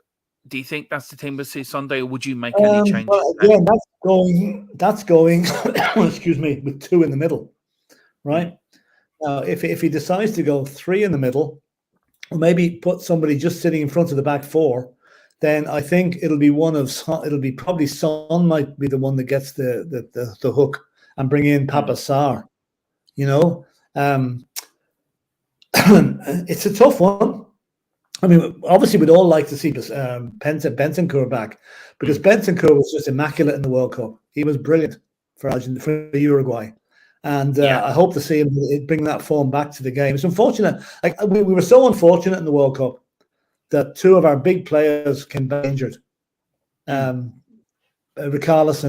do you think that's the team we'll see Sunday, or would you make any changes? Well, again, that's going excuse me, with 2 in the middle. right? Now, if he decides to go 3 in the middle, or maybe put somebody just sitting in front of the back 4, then I think it'll be probably Son might be the one that gets the hook and bring in Papa Sarr. You know, it's a tough one. I mean, obviously, we'd all like to see Bentancur back, because Bentancur was just immaculate in the World Cup. He was brilliant for Uruguay. And I hope to see him bring that form back to the game. It's unfortunate. Like we were so unfortunate in the World Cup that 2 of our big players came back injured. Richarlison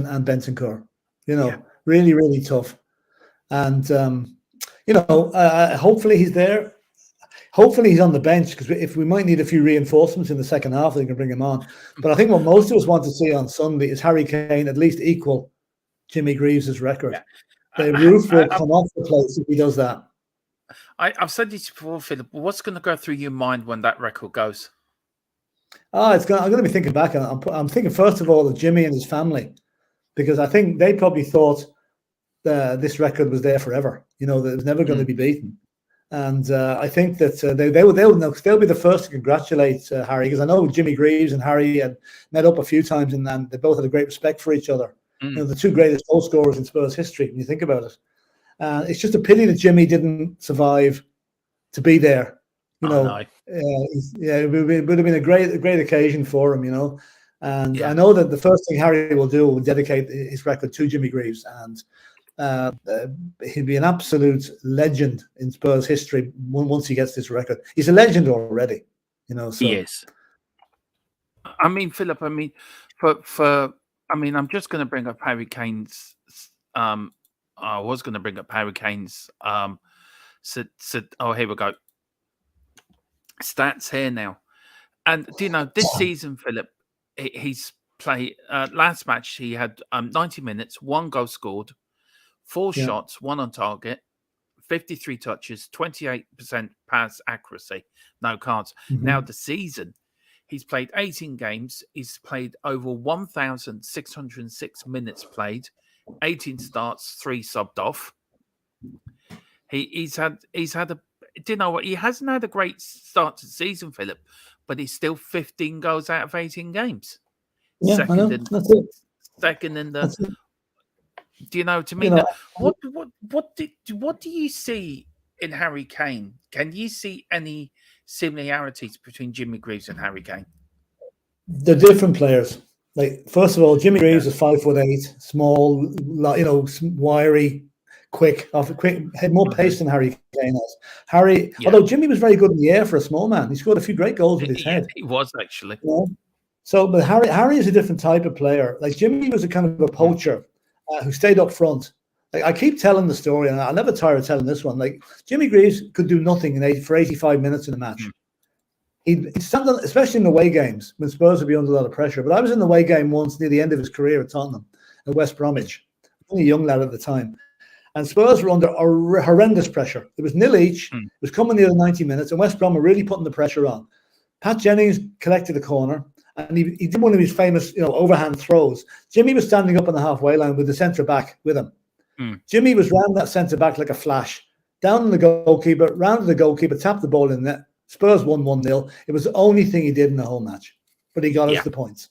and Bentancur. You know, really, really tough. And hopefully he's there. Hopefully he's on the bench, because if we might need a few reinforcements in the second half, they can bring him on. But I think what most of us want to see on Sunday is Harry Kane at least equal Jimmy Greaves' record. The roof will come off the place if he does that. I've said this before, Philip. What's going to go through your mind when that record goes? I'm going to be thinking back. I'm thinking, first of all, of Jimmy and his family, because I think they probably thought this record was there forever. You know, that it was never going to be beaten. And I think that they'll be the first to congratulate Harry, because I know Jimmy Greaves and Harry had met up a few times, and they both had a great respect for each other. You know, the 2 greatest goal scorers in Spurs history, when you think about it. It's just a pity that Jimmy didn't survive to be there. You know, it would have been a great occasion for him. You know, and I know that the first thing Harry will do will dedicate his record to Jimmy Greaves, and he'll be an absolute legend in Spurs history once he gets this record. He's a legend already, you know. So. He is. I mean, Philip. I mean, I'm just going to bring up Harry Kane's. I was going to bring up Harry Kane's. Here we go. Stats here now, and do you know this season, Philip? He's played last match. He had 90 minutes, 1 goal scored, 4 shots, 1 on target, 53 touches, 28% pass accuracy, no cards. Now the season, he's played 18 games. He's played over 1,606 minutes played, 18 starts, 3 subbed off. He's had a. Do you know what? He hasn't had a great start to the season, Philip, but he's still 15 goals out of 18 games. Yeah, second I know. That's it. Second in the. That's it. Do you know, to me, what do you see in Harry Kane? Can you see any similarities between Jimmy Greaves and Harry Kane? They're different players. Like, first of all, Jimmy Greaves is 5'8", small, you know, wiry, quick, had more pace than Harry Kane has. Although Jimmy was very good in the air for a small man, he scored a few great goals with his head. He was actually. You know? So, but Harry is a different type of player. Like, Jimmy was a kind of a poacher who stayed up front. Like, I keep telling the story, and I'll never tire of telling this one. Like, Jimmy Greaves could do nothing for 85 minutes in a match. He'd stand on, especially in the away games when Spurs would be under a lot of pressure. But I was in the away game once near the end of his career at Tottenham, at West Bromwich. Only a young lad at the time. And Spurs were under a horrendous pressure. It was 0 each. It was coming near the 90 minutes, and West Brom were really putting the pressure on. Pat Jennings collected the corner, and he did one of his famous, you know, overhand throws. Jimmy was standing up on the halfway line with the centre back with him. Jimmy was round that centre back like a flash, down on the goalkeeper, round to the goalkeeper, tapped the ball in net. Spurs won 1-0. It was the only thing he did in the whole match, but he got us the points.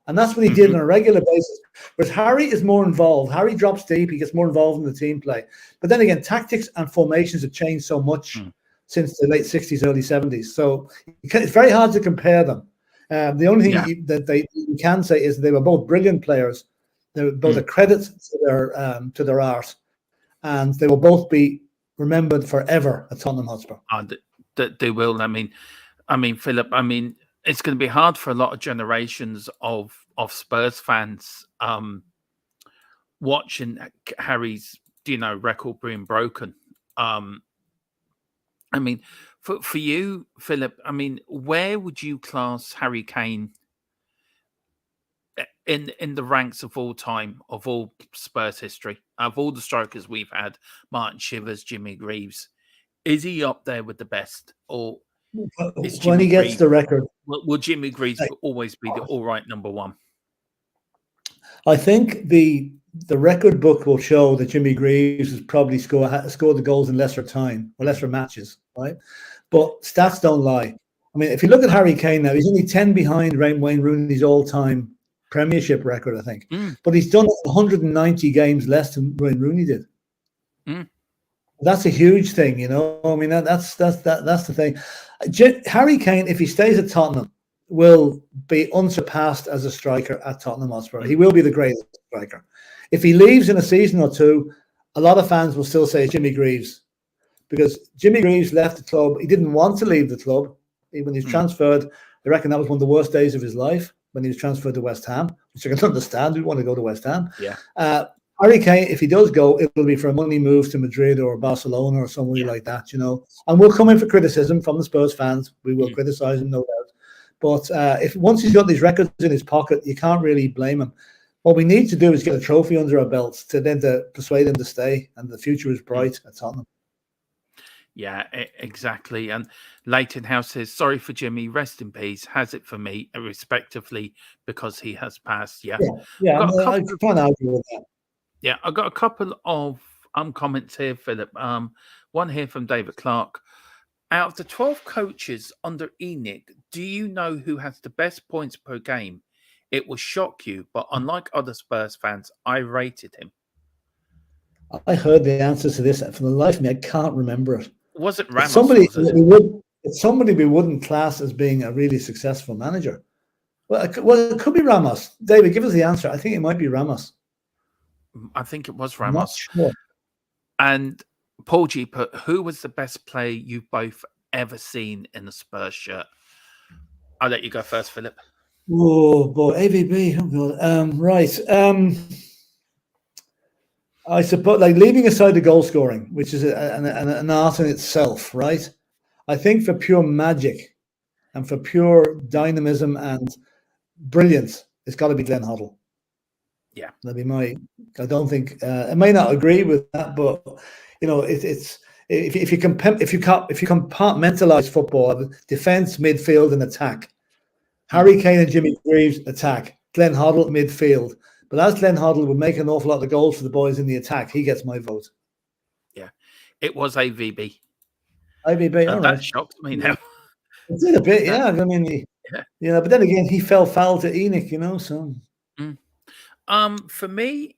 And that's what he did on a regular basis. Whereas Harry is more involved. Harry drops deep. He gets more involved in the team play. But then again, tactics and formations have changed so much since the late 60s, early 70s. So it's very hard to compare them. The only thing that you can say is they were both brilliant players. They were both a credit to their art. And they will both be remembered forever at Tottenham Hotspur. They will. I mean, Philip, it's going to be hard for a lot of generations of Spurs fans watching Harry's, record being broken. For you, Philip, where would you class Harry Kane in the ranks of all time, of all Spurs history, of all the strikers we've had? Martin Shivers, Jimmy Greaves. Is he up there with the best, or when he gets the record? Will Jimmy Greaves always be the all right number one? I think the the record book will show that Jimmy Greaves has probably scored the goals in lesser time or lesser matches, right? But stats don't lie. I mean, if you look at Harry Kane now, he's only 10 behind Wayne Rooney's all-time Premiership record, I think. But he's done 190 games less than Wayne Rooney did. That's a huge thing, you know. I mean, that's the thing. Harry Kane, if he stays at Tottenham, will be unsurpassed as a striker at Tottenham Hotspur. He will be the greatest striker. If he leaves in a season or two, a lot of fans will still say Jimmy Greaves, because Jimmy Greaves left the club. He didn't want to leave the club. When he was transferred, I reckon that was one of the worst days of his life when he was transferred to West Ham, which I can understand. He'd want to go to West Ham. Yeah. Harry Kane, if he does go, it'll be for a money move to Madrid or Barcelona or somewhere like that, you know. And we'll come in for criticism from the Spurs fans. We will criticize him, no doubt. But if once he's got these records in his pocket, you can't really blame him. What we need to do is get a trophy under our belts to persuade him to stay, and the future is bright at Tottenham. Yeah, exactly. And Leighton House says, sorry for Jimmy, rest in peace, has it for me, respectively, because he has passed. Yeah. I can't argue with that. Yeah, I've got a couple of comments here, Philip. One here from David Clark. Out of the 12 coaches under ENIC, do you know who has the best points per game? It will shock you, but unlike other Spurs fans, I rated him. I heard the answer to this. For the life of me, I can't remember it. Was it Ramos? It's somebody we wouldn't class as being a really successful manager. Well, it could be Ramos. David, give us the answer. I think it might be Ramos. I think it was Ramos. Sure. And Paul G put, who was the best player you've both ever seen in a Spurs shirt? I'll let you go first, Philip. Oh boy, AVB. Oh god. Right. I suppose, like, leaving aside the goal scoring, which is an art in itself, right? I think for pure magic and for pure dynamism and brilliance, it's got to be Glenn Hoddle. Yeah, that'd be my. I don't think I may not agree with that, but you know, it's if you compartmentalize football, defense, midfield, and attack. Harry Kane and Jimmy Greaves attack. Glenn Hoddle midfield. But as Glenn Hoddle would make an awful lot of goals for the boys in the attack, he gets my vote. Yeah, it was AVB. AVB, all right. That shocked me now. It did a bit, yeah. I mean, but then again, he fell foul to ENIC, you know. So, for me,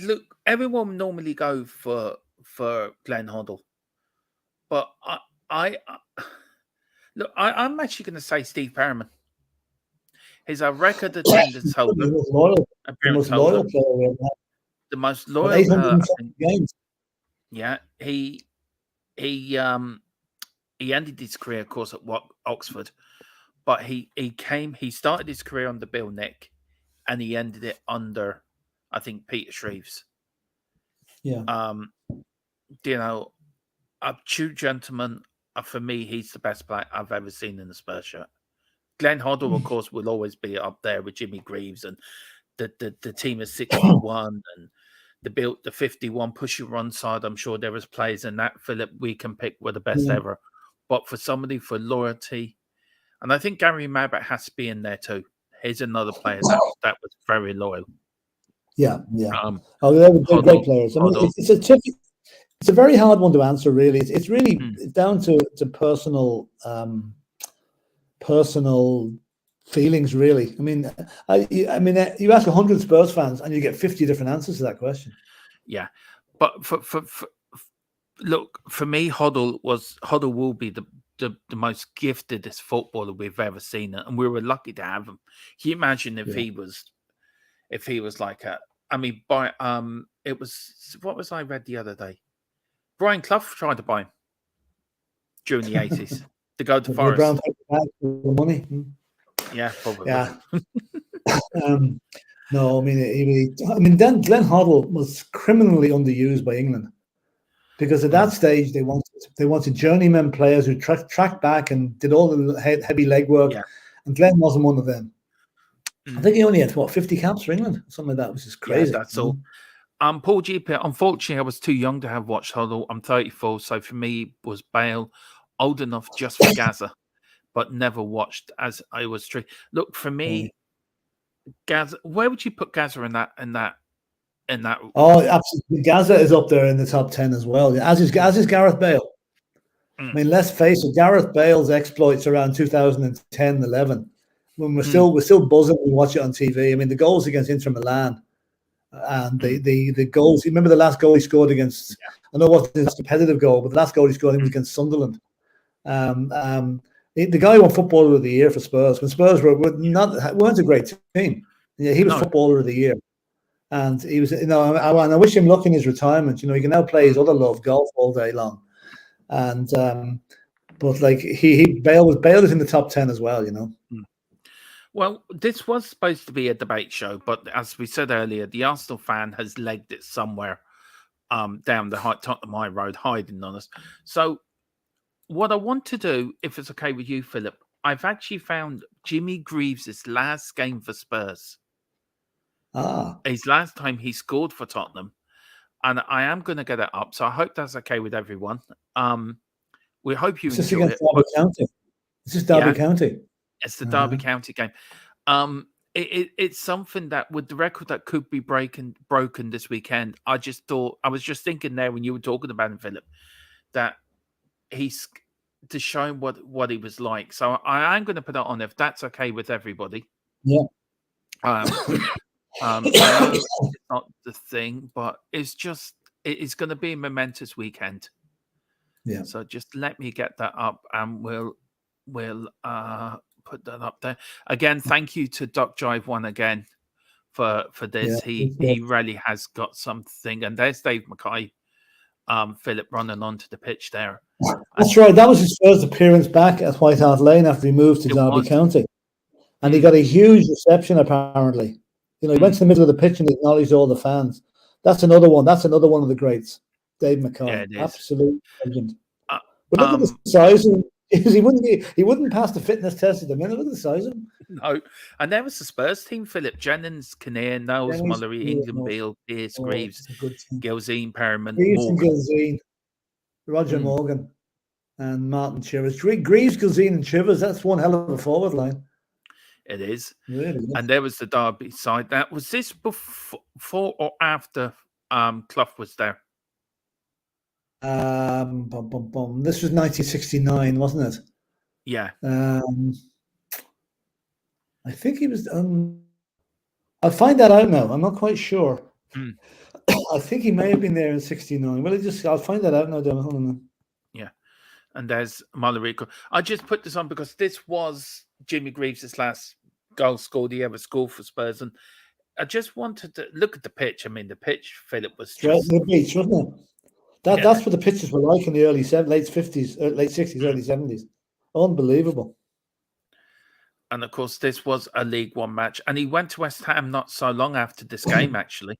look, everyone normally go for Glenn Hoddle, but I'm actually going to say Steve Perriman. He's a record attendance holder. The most loyal player we ever had. The most loyal 870 games. Yeah, he ended his career, of course, at Oxford, but he started his career under Bill Nick, and he ended it under, I think, Peter Shreves. Yeah. You know, a true gentleman. For me, he's the best player I've ever seen in the Spurs shirt. Glenn Hoddle, of course, will always be up there with Jimmy Greaves and the team of 61 and the 51 push and run side. I'm sure there was players in that, Philip, we can pick were the best ever. But for somebody for loyalty, and I think Gary Mabbott has to be in there too. He's another player that was very loyal. Yeah. They were great players. I mean, it's a very hard one to answer, really. It's really down to personal feelings, really. I mean, you ask 100 Spurs fans and you get 50 different answers to that question. Yeah, but look, for me, Hoddle will be the most giftedest footballer we've ever seen, and we were lucky to have him. Can you imagine if he was like a? I mean, it was, what was I read the other day? Brian Clough tried to buy him during the 80s to go to Forest. Brown for money. Yeah, probably. Yeah. No, I mean, then Glenn Hoddle was criminally underused by England, because at that stage they wanted journeyman players who tracked back and did all the heavy legwork, and Glenn wasn't one of them. I think he only had 50 caps for England, something like that, which is crazy. Yeah, that's all. Paul G. Unfortunately, I was too young to have watched Hoddle. I'm 34, so for me was Bale, old enough just for Gaza, but never watched as I was treated. Look, for me, Gaza. Where would you put Gaza in that in that. Oh, absolutely. Gaza is up there in the top 10 as well. As is Gareth Bale. I mean, let's face it, Gareth Bale's exploits around 2010, 11, when we're still buzzing when we watch it on TV. I mean, the goals against Inter Milan and the goals. You remember the last goal he scored against? I know what his competitive goal, but the last goal he scored was against Sunderland. The guy won Footballer of the Year for Spurs when Spurs weren't a great team. Yeah, he was Footballer of the Year, and he was. And I wish him luck in his retirement. He can now play his other love, golf, all day long. And but like Bale is in the top 10 as well. Well, this was supposed to be a debate show, but as we said earlier, the Arsenal fan has legged it somewhere down the Tottenham High Road, hiding on us. So what I want to do, if it's okay with you, Philip, I've actually found Jimmy Greaves' last game for Spurs. His last time he scored for Tottenham. And I am going to get it up. So I hope that's okay with everyone. We hope you enjoy it. It's just Derby County. It's the Derby County game. It's something that with the record that could be broken this weekend, I was just thinking there when you were talking about him, Philip, that he's to show him what he was like. So I am going to put it on if that's okay with everybody. Yeah. I know it's not the thing, but it's going to be a momentous weekend. Yeah. So just let me get that up, and we'll put that up there again. Thank you to Doc Jive One again for this. He really has got something. And there's Dave Mackay, Philip running onto the pitch there. That's right. That was his first appearance back at White Hart Lane after he moved to Derby County, and he got a huge reception apparently. He went to the middle of the pitch and acknowledged all the fans. That's another one. That's another one of the greats, Dave Mackay. Yeah, absolute legend. But look at the size of him. He wouldn't pass the fitness test at the minute. Look at the size of him. No. And there was the Spurs team, Philip. Jennings, Kinnear, Knowles, Mullery, England, Beale, Pearce, Greaves, Gilzine, Perriman, Gilzine, Roger Morgan, and Martin Chivers. Greaves, Gilzine, and Chivers. That's one hell of a forward line. It is. Really is. And there was the Derby side. That was this before or after Clough was there? This was 1969, wasn't it? Yeah. I think he was. I'll find that out now. I'm not quite sure. I think he may have been there in 69. Well, I'll find that out now. Hold on. Yeah. And there's Malarico. I just put this on because this was Jimmy Greaves' last goal scored he ever scored for Spurs. And I just wanted to look at the pitch. I mean, the pitch, Philip, was just... the beach, wasn't it? That's what the pitches were like in the late 50s, late 60s, early 70s. Unbelievable. And, of course, this was a League One match. And he went to West Ham not so long after this game, actually.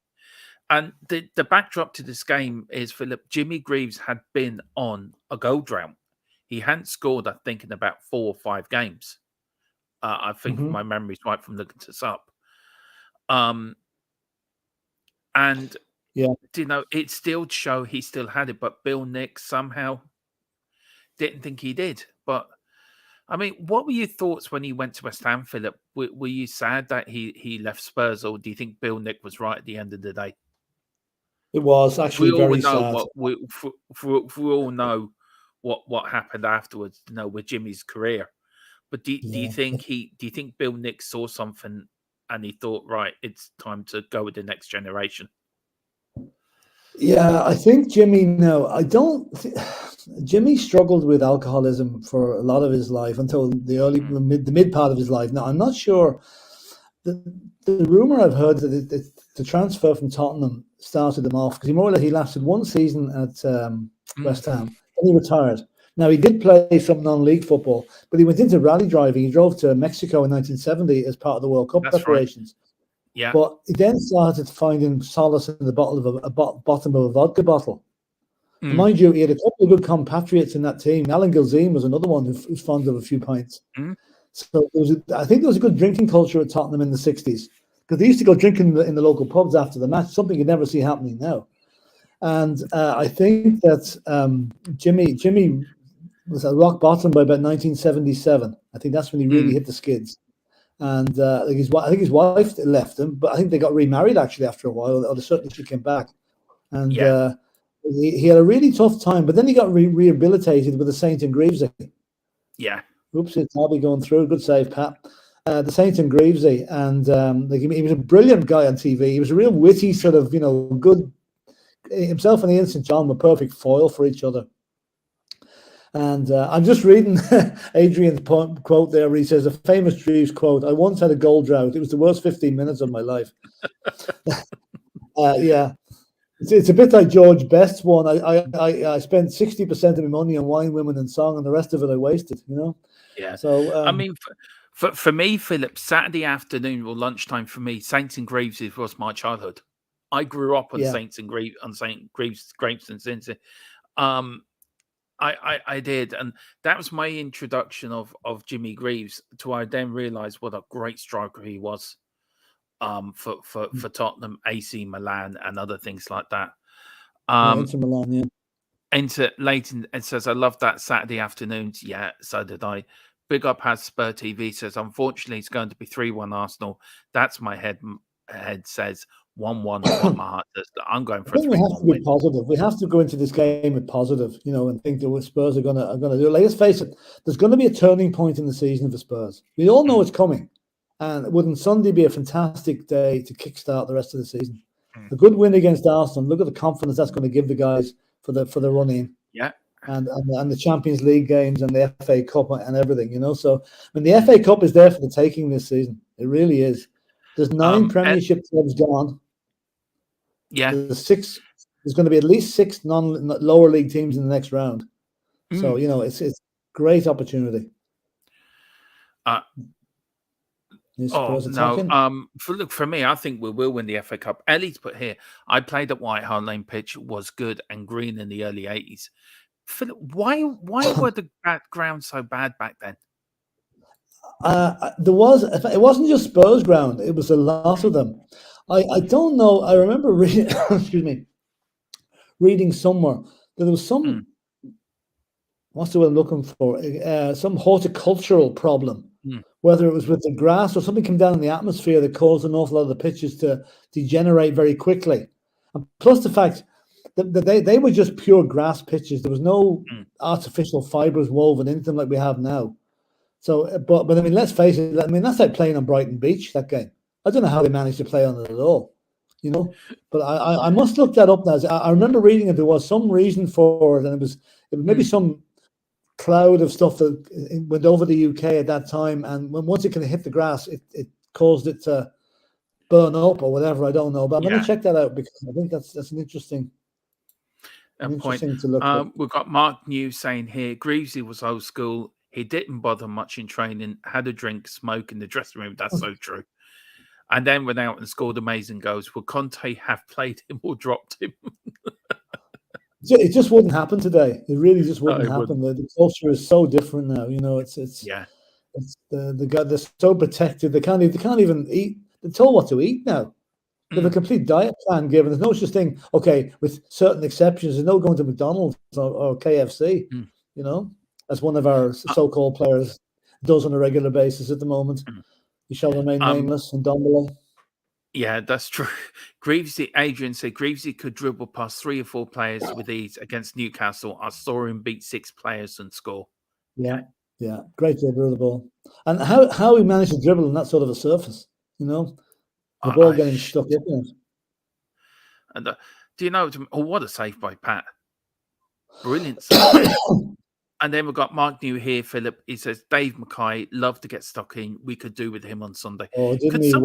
And the backdrop to this game is, Philip, Jimmy Greaves had been on a goal drought. He hadn't scored, I think, in about 4 or 5 games. I think my memory's right from looking this up. And... yeah, it still showed he still had it, but Bill Nick somehow didn't think he did. But I mean, what were your thoughts when he went to West Ham, Philip? Were you sad that he left Spurs, or do you think Bill Nick was right at the end of the day? It was actually very sad. We all know what happened afterwards, with Jimmy's career. But do you think Bill Nick saw something and he thought, right, it's time to go with the next generation? Yeah, I think Jimmy. No, I don't. Jimmy struggled with alcoholism for a lot of his life until the mid part of his life. Now, I'm not sure. The rumor I've heard that the transfer from Tottenham started him off because he lasted one season at West Ham, and he retired. Now, he did play some non-league football, but he went into rally driving. He drove to Mexico in 1970 as part of the World Cup preparations. Right. Yeah. But he then started finding solace in the bottom of a vodka bottle. Mind you, he had a couple of good compatriots in that team. Alan Gilzine was another one who's fond of a few pints. So I think there was a good drinking culture at Tottenham in the 60s because they used to go drinking in the local pubs after the match, something you never see happening now. And I think that Jimmy was at rock bottom by about 1977. I think that's when he really hit the skids. And I think his wife left him, but I think they got remarried actually after a while, or certainly she came back. And he had a really tough time, but then he got rehabilitated with the Saint and Greavesy. Yeah. Oops, it's Bobby going through. Good save, Pat. The Saint and Greavesy, and he was a brilliant guy on TV. He was a real witty sort of, good. Himself and Ian St. John were perfect foil for each other. And I'm just reading Adrian's quote there where he says, a famous Drews quote, "I once had a goal drought. It was the worst 15 minutes of my life." Yeah. It's a bit like George Best's one. I spent 60% of my money on wine, women, and song, and the rest of it I wasted, Yeah. So, I mean, for me, Philip, Saturday afternoon or lunchtime for me, Saints and Greaves was my childhood. I grew up on Saints and Greaves, on Saint Greaves and Saints. I did, and that was my introduction of Jimmy Greaves to. I then realised what a great striker he was. For Tottenham, AC Milan, and other things like that. Inter Milan, yeah. Into Leighton, it says, "I love that Saturday afternoons." Yeah, so did I. Big up has Spur TV says, "Unfortunately, it's going to be 3-1 Arsenal." That's my head says 1-1. What my heart says. I'm going for I think a 3-1 we have to be positive. We have to go into this game with positive, and think that Spurs are gonna do it. Like, let's face it, there's going to be a turning point in the season for Spurs. We all know it's coming, and wouldn't Sunday be a fantastic day to kickstart the rest of the season? A good win against Arsenal. Look at the confidence that's going to give the guys for the run in. Yeah. And the Champions League games and the FA Cup and everything, So, the FA Cup is there for the taking this season. It really is. There's 9 Premiership clubs gone. Yeah. There's going to be at least 6 lower league teams in the next round. So, it's great opportunity. For me, I think we will win the FA Cup. Ellie's put here, I played at White Hart Lane pitch, was good and green in the early 80s. Philip, why were the grounds so bad back then? It wasn't just Spurs ground, it was a lot of them. I don't know. I remember reading reading somewhere that there was some what's the word I'm looking for? Some horticultural problem. Whether it was with the grass or something came down in the atmosphere that caused an awful lot of the pitches to degenerate very quickly. And plus the fact that they were just pure grass pitches. There was no artificial fibers woven into them like we have now. So, but I mean, let's face it. I mean, that's like playing on Brighton Beach, that game. I don't know how they managed to play on it at all, But I must look that up now. I remember reading it. There was some reason for it, and it was maybe some cloud of stuff that went over the UK at that time, and once it kind of hit the grass, it caused it to burn up or whatever. I don't know, but I'm going to check that out because I think that's an interesting point to look at. We've got Mark New saying here, Greavesy was old school. He didn't bother much in training, had a drink, smoke in the dressing room. That's so true. And then went out and scored amazing goals. Would Conte have played him or dropped him? It just wouldn't happen today. It really just wouldn't happen. The culture is so different now. It's the guy. They're so protected. They can't even eat. They're told what to eat now. They have a complete diet plan given. There's no such thing. Okay, with certain exceptions, there's no going to McDonald's or KFC. As one of our so-called players does on a regular basis at the moment. You shall remain nameless and down below. Yeah, that's true. Adrian said Greavesy could dribble past 3 or 4 players with ease against Newcastle. I saw him beat 6 players and score. Yeah. Great dribbler of the ball. And how he managed to dribble on that sort of a surface, the ball getting stuck in it. And do you know, what a save by Pat. Brilliant save. And then we've got Mark New here, Philip. He says, Dave Mackay, love to get stuck in. We could do with him on Sunday. Oh, didn't he? Can some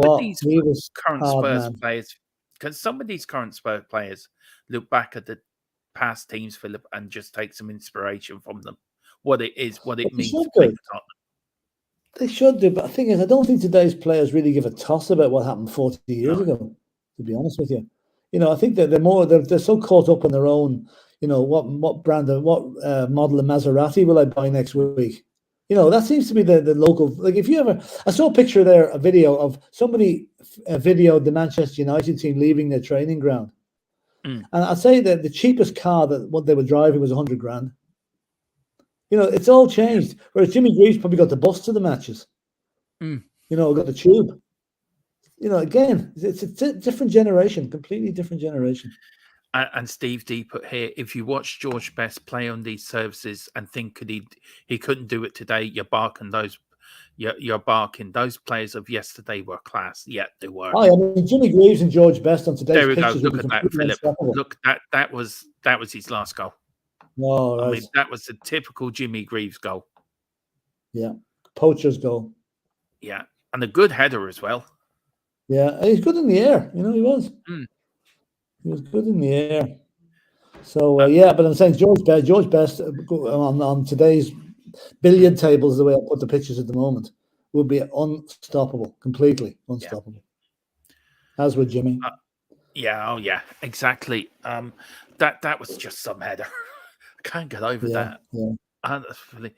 of these current Spurs players look back at the past teams, Philip, and just take some inspiration from them? What it means to play for Tottenham. They should do, but the thing is, I don't think today's players really give a toss about what happened 40 years ago, to be honest with you. I think that they're so caught up in their own, what brand of what model of Maserati will I buy next week? That seems to be the local. Like if you ever, I saw a picture there, a video of somebody videoed the Manchester United team leaving their training ground, and I'd say that the cheapest car that what they were driving was $100 grand. It's all changed. Whereas Jimmy Greaves probably got the bus to the matches. Got the tube. Again, it's a different generation, completely different generation. And Steve D put here, if you watch George Best play on these services and think he couldn't do it today, you're barking those players of yesterday were class. Yeah, they were. I mean, Jimmy Greaves and George Best on today's There we go. pitches would Look be at that, completely Philip. unstoppable. Look, that was his last goal. Oh, right. I mean, that was a typical Jimmy Greaves goal. Yeah, poacher's goal. Yeah, and a good header as well. Yeah, he's good in the air. He was. Mm. He was good in the air. So yeah, but I'm saying George Best on today's billiard tables, the way I put the pictures at the moment, would be unstoppable, completely unstoppable. Yeah. As would Jimmy. Yeah, exactly. That was just some header. I can't get over that. Yeah. Honestly,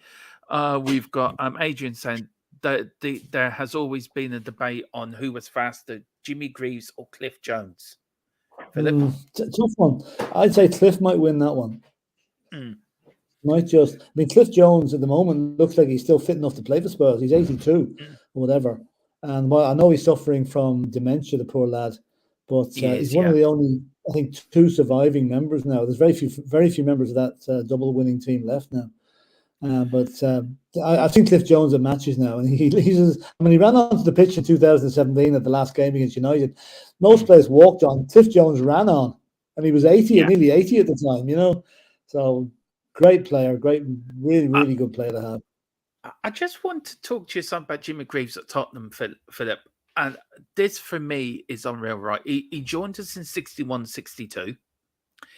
we've got Adrian saying that there has always been a debate on who was faster, Jimmy Greaves or Cliff Jones. Philip? Tough one. I'd say Cliff might win that one. Might just. I mean, Cliff Jones at the moment looks like he's still fit enough to play for Spurs. He's 82 or whatever, and I know he's suffering from dementia, the poor lad. But he's one of the only, I think, 2 surviving members now. There's very few members of that double winning team left now. But I've seen Cliff Jones at matches now, and he ran onto the pitch in 2017 at the last game against United. Most players walked on. Cliff Jones ran on, and he was 80, nearly 80 at the time. So great player, really good player to have. I just want to talk to you something about Jimmy Greaves at Tottenham, Philip. And this for me is unreal, right? He joined us in 61-62.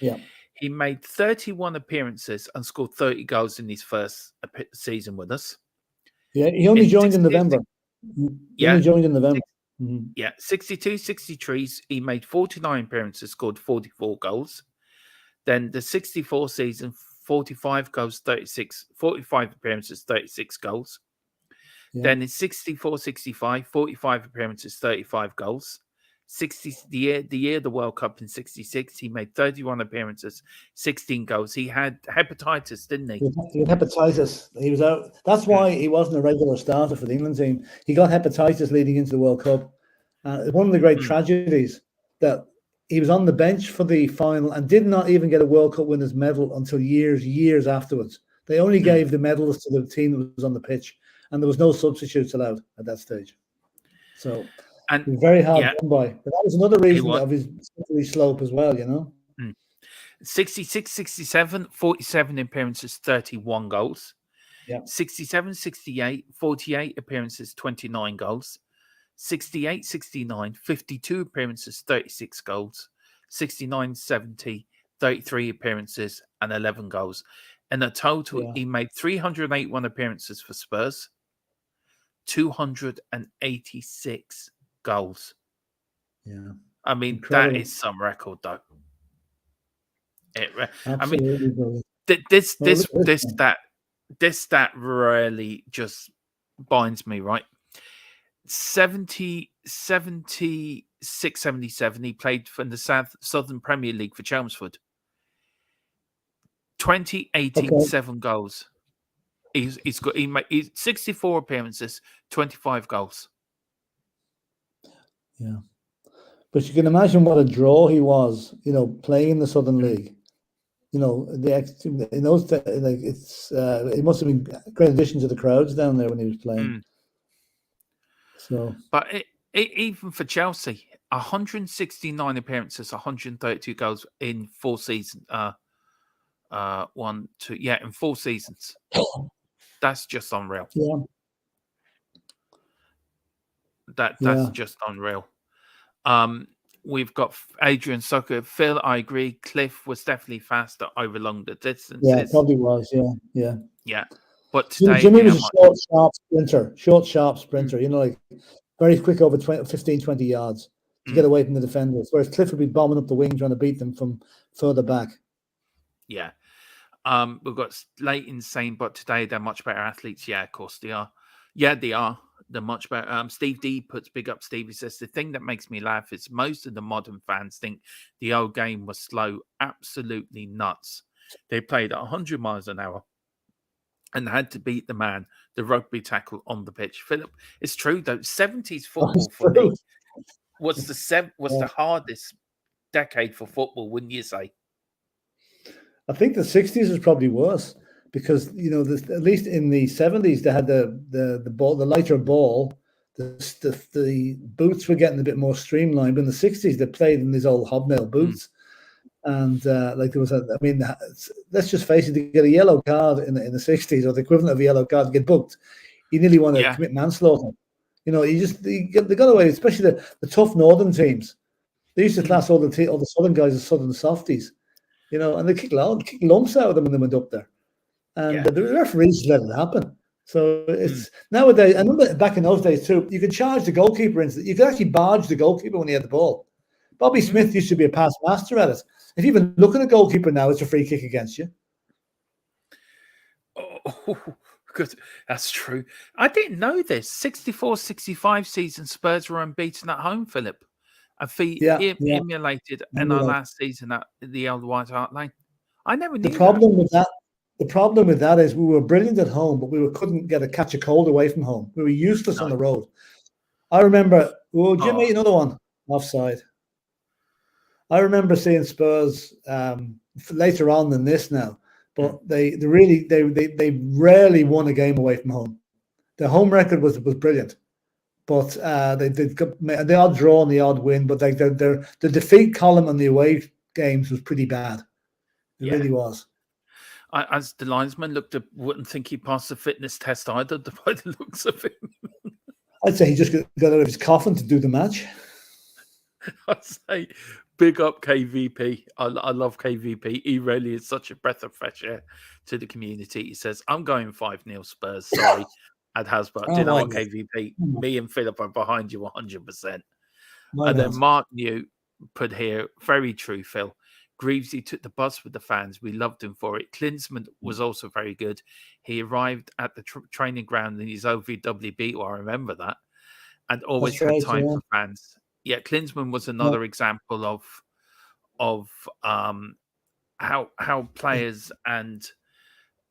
Yeah. He made 31 appearances and scored 30 goals in his first season with us. Yeah, he only joined in November. Only joined in November. Yeah, 62-63, he made 49 appearances, scored 44 goals. Then the 64 season, 45 goals, 45 appearances, 36 goals. Yeah. Then in 64-65, 45 appearances, 35 goals. The year the World Cup in 66, he made 31 appearances, 16 goals. He had hepatitis, didn't he? He had hepatitis. He was out. That's why he wasn't a regular starter for the England team. He got hepatitis leading into the World Cup. One of the great tragedies that he was on the bench for the final and did not even get a World Cup winners medal until years afterwards. They only gave the medals to the team that was on the pitch, and there was no substitutes allowed at that stage. So he was very hard done by. But that was another reason of his slippery slope as well, 66-67, 47 appearances, 31 goals. Yeah. 67-68, 48 appearances, 29 goals. 68-69, 52 appearances, 36 goals. 69-70, 33 appearances and 11 goals. In a total, he made 381 appearances for Spurs, 286 goals. Yeah. I mean, incredible. That is some record, though. Absolutely. This stat really just binds me, right? 76-77, he played in the Southern Premier League for Chelmsford. 2018, 7 goals. He made 64 appearances, 25 goals. Yeah. But you can imagine what a draw he was, playing in the Southern League. It must have been a great addition to the crowds down there when he was playing. So, but even for Chelsea, 169 appearances, 132 goals in 4 seasons. In 4 seasons. That's just unreal. Yeah. That's just unreal. We've got Adrian Soccer. Phil, I agree. Cliff was definitely faster over long distances. Yeah, probably was. Yeah. But today, Jimmy was a short, sharp sprinter. Like very quick over 15, 20 yards to get away from the defenders. Whereas Cliff would be bombing up the wing trying to beat them from further back. Yeah. We've got Leighton saying, but today they're much better athletes. Yeah, of course they are. Yeah, they are. They're much better. Steve D puts big up Steve. He says, the thing that makes me laugh is most of the modern fans think the old game was slow. Absolutely nuts. They played at 100 miles an hour. and had to beat the man, the rugby tackle on the pitch. Philip, it's true though. 70s football for me was the hardest decade for football, wouldn't you say? I think the 60s was probably worse because at least in the 70s they had the ball, the lighter ball. The boots were getting a bit more streamlined. But in the 60s, they played in these old hobnail boots. And like there was let's just face it, to get a yellow card in the 60s or the equivalent of a yellow card to get booked, you nearly want to commit manslaughter. They got away, especially the tough northern teams. They used to class all the southern guys as southern softies, and they kicked lumps out of them when they went up there. And the referees let it happen. So it's nowadays. I remember back in those days too. You could charge the goalkeeper. You could actually barge the goalkeeper when he had the ball. Bobby Smith used to be a pass master at it. If you even look at a goalkeeper now, it's a free kick against you. Oh, good. That's true. I didn't know this. 64-65 season, Spurs were unbeaten at home, Philip. And emulated in our last season at the old White Hart Lane. I never knew The problem with that is we were brilliant at home, but we couldn't catch a cold away from home. We were useless on the road. I remember, Jimmy, another one, offside. I remember seeing Spurs later on than this now, but they rarely won a game away from home. Their home record was brilliant, but they got the odd draw and the odd win, but the defeat column on the away games was pretty bad. It really was. As the linesman wouldn't think he passed the fitness test either, by the looks of him. I'd say he just got out of his coffin to do the match. I'd say big up KVP. I love KVP. He really is such a breath of fresh air to the community. He says, I'm going 5-0 Spurs. Sorry, at Hasbro. Do you know what, KVP? Me and Philip are behind you 100%. And then Mark New put here, very true, Phil. Greavesy took the bus with the fans. We loved him for it. Klinsmann was also very good. He arrived at the training ground in his OVW beat. I remember that. And always had time for fans. Yeah, Klinsmann was another example of how players and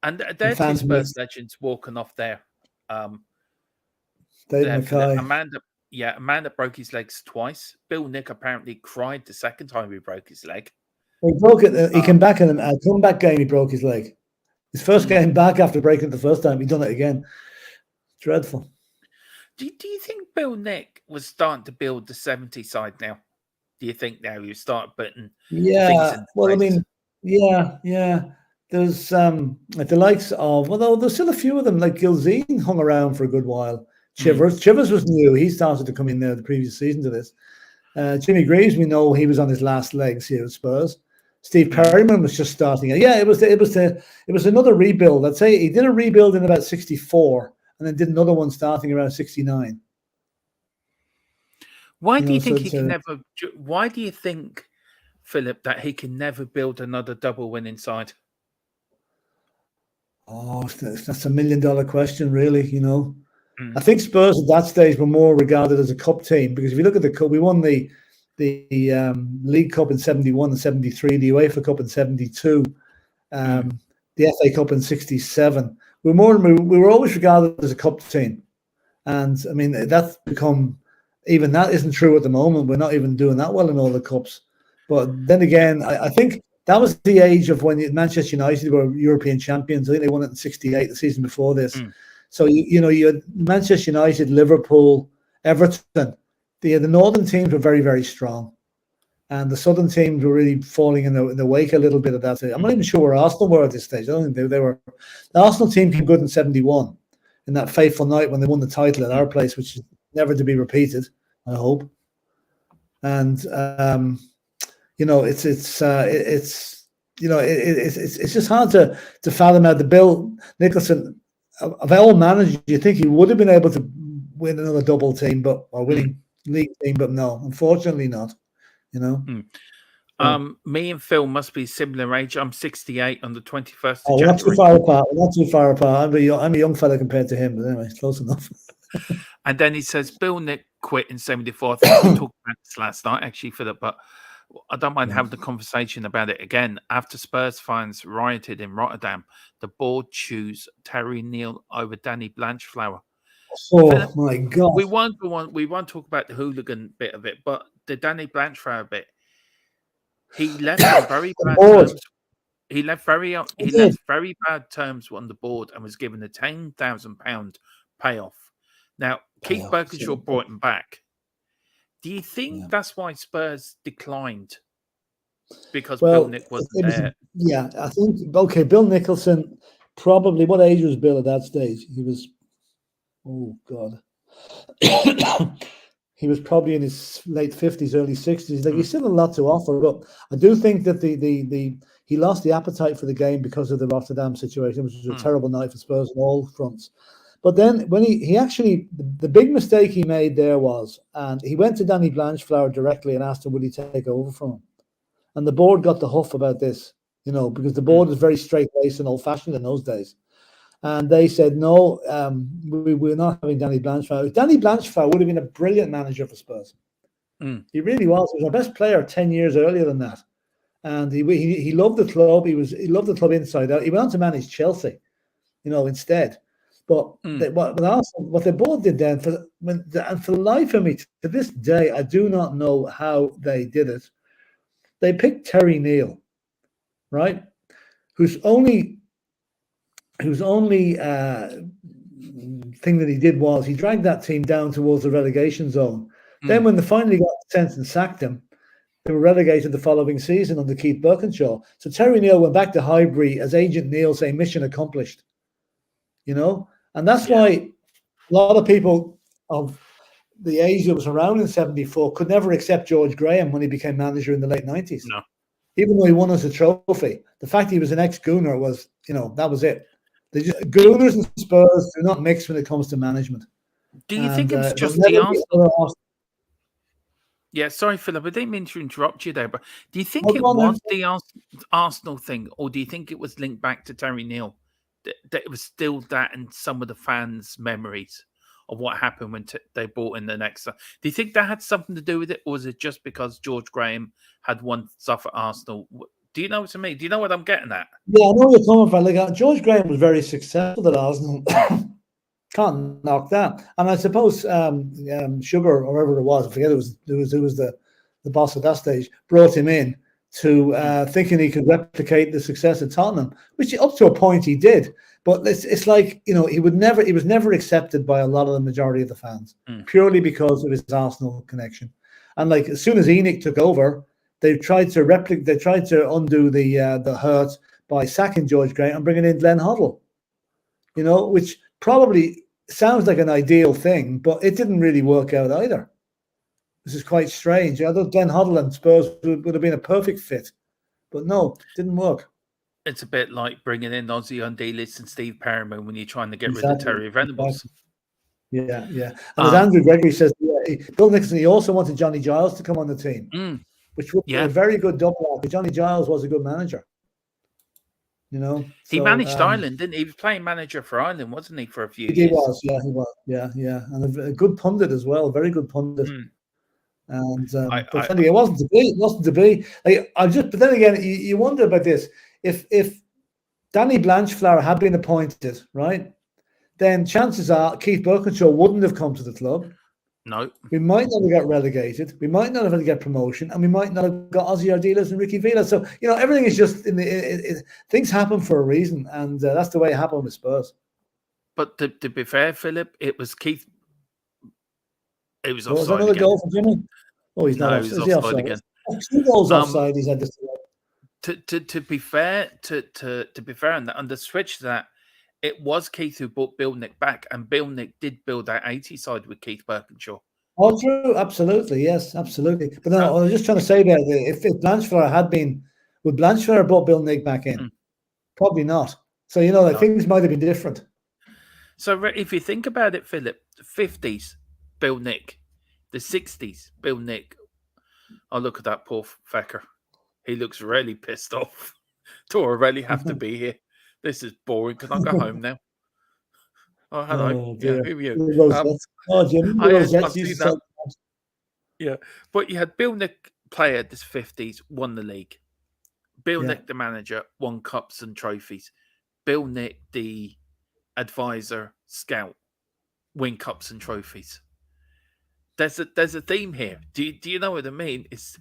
their two Spurs legends walking off there. Amanda broke his legs twice. Bill Nick apparently cried the second time he broke his leg. He broke it. He came back in a comeback game. He broke his leg. His first game back after breaking it the first time. He done it again. Dreadful. Do you think Bill Nick was starting to build the 70 side now? Do you think now you start putting things in place? There's like the likes of, although there's still a few of them, like Gilzine hung around for a good while. Chivers was new. He started to come in there the previous season to this. Jimmy Greaves, we know he was on his last legs here at Spurs. Steve Perryman was just starting. Yeah, it was another rebuild. I'd say he did a rebuild in about 64 and then did another one starting around 69. Why do you think he can never? Why do you think, Philip, that he can never build another double winning side? Oh, that's $1 million question, really. I think Spurs at that stage were more regarded as a cup team because if you look at the cup, we won the League Cup in 71 and 73, the UEFA Cup in 72, the FA Cup in 67. We were always regarded as a cup team, and I mean that's become. Even that isn't true at the moment. We're not even doing that well in all the cups. But then again, I think that was the age of when Manchester United were European champions. I think they won it in 68, the season before this. So, you had Manchester United, Liverpool, Everton. The northern teams were very, very strong. And the southern teams were really falling in the wake a little bit of that. I'm not even sure where Arsenal were at this stage. I don't think they were. The Arsenal team came good in 71, in that fateful night when they won the title at our place, which is never to be repeated, I hope. And it's just hard to fathom how the Bill Nicholson of all managers, you think he would have been able to win another double team, or winning league team, but no, unfortunately not. Me and Phil must be similar age. I'm 68 on the 21st of January. We're not too far apart. I'm a young fella compared to him, but anyway, close enough. And then he says Bill Nick quit in 74. I think we talked about this last night, actually, Philip. But I don't mind Yeah. having the conversation about it again. After Spurs fans rioted in Rotterdam, the board chose Terry Neal over Danny Blanchflower. Oh my God! We won't talk about the hooligan bit of it, but the Danny Blanchflower bit, he left on very bad terms. He left very bad terms on the board and was given a £10,000 payoff. Now, Keith Birkinshaw brought him back. Do you think that's why Spurs declined? Because Bill Nick wasn't there. Yeah, I think Bill Nicholson, probably, what age was Bill at that stage? He was, oh God. He was probably in his late 50s, early 60s. Like, he's still a lot to offer, but I do think that he lost the appetite for the game because of the Rotterdam situation, which was a terrible night for Spurs on all fronts. But then when he actually, the big mistake he made there was, and he went to Danny Blanchflower directly and asked him, would he take over from him? And the board got the huff about this, because the board is very straight-laced and old-fashioned in those days. And they said, no, we're not having Danny Blanchflower. Danny Blanchflower would have been a brilliant manager for Spurs. He really was. He was our best player 10 years earlier than that. And he loved the club. He loved the club inside out. He went on to manage Chelsea, instead. But what they both did then, and for the life of me, to this day, I do not know how they did it. They picked Terry Neal, right? Whose only thing that he did was he dragged that team down towards the relegation zone. Then when they finally got sent and sacked him, they were relegated the following season under Keith Birkinshaw. So Terry Neal went back to Highbury as Agent Neil, saying mission accomplished. And that's why a lot of people of the age that was around in 74 could never accept George Graham when he became manager in the late 90s. No. Even though he won us a trophy, the fact he was an ex-Gooner was, that was it. Gooners and Spurs do not mix when it comes to management. Do you think it's just the Arsenal? Yeah, sorry, Philip, I didn't mean to interrupt you there, but do you think it was the Arsenal thing, or do you think it was linked back to Terry Neal? That it was still that and some of the fans' memories of what happened when they brought in the next. Do you think that had something to do with it, or was it just because George Graham had won stuff at Arsenal? Do you know what I mean? Do you know what I'm getting at? Yeah, I know where you're coming from. Like, George Graham was very successful at Arsenal. Can't knock that. And I suppose Sugar, or whoever it was, I forget who was the boss at that stage, brought him in to thinking he could replicate the success at Tottenham, which up to a point he did. But it's like, he was never accepted by a lot of the majority of the fans, purely because of his Arsenal connection. And like, as soon as Enoch took over, they tried to undo the hurt by sacking George Graham and bringing in Glenn Hoddle, which probably sounds like an ideal thing, but it didn't really work out either. This is quite strange. I thought Glenn Hoddle and Spurs would have been a perfect fit, but no, it didn't work. It's a bit like bringing in Ozzy Undine and Steve Perryman when you're trying to get rid of Terry Venables. Yeah. And as Andrew Gregory says, Bill Nicholson, he also wanted Johnny Giles to come on the team, which would be a very good double act. Johnny Giles was a good manager. He managed Ireland, didn't he? He was playing manager for Ireland, wasn't he, for a few years? He was, yeah. And a good pundit as well, very good pundit. And but anyway, it wasn't to be. But then again, you wonder about this. If Danny Blanchflower had been appointed, right, then chances are Keith Birkinshaw wouldn't have come to the club. No. We might not have got relegated. We might not have had to get promotion, and we might not have got Ozzy Ardiles and Ricky Villa. So, everything is just things happen for a reason, and that's the way it happened with Spurs. But to be fair, Philip, it was Keith. It was offside. Was another again. Goal for Jimmy? Oh, he's not offside. He's offside again. 2 goals offside. He's had this. To be fair, and the switch to that, it was Keith who brought Bill Nick back, and Bill Nick did build that 80 side with Keith Birkinshaw. Oh, true. Absolutely. Yes, absolutely. But no, I was just trying to say that if Blanchflower had been, would Blanchflower have brought Bill Nick back in? Probably not. So, things might have been different. So if you think about it, Philip, the 50s, Bill Nick, the 60s, Bill Nick. Oh, look at that poor fecker. He looks really pissed off. Do I really have to be here? This is boring. Can I go home now? Oh, hello. Oh, dear. Who are you? Jimmy. I've seen that. Yeah. But you had Bill Nick player this 50s won the league. Bill Yeah. Nick, the manager, won cups and trophies. Bill Nick, the advisor, scout, win cups and trophies. There's a theme here. Do you know what I mean? It's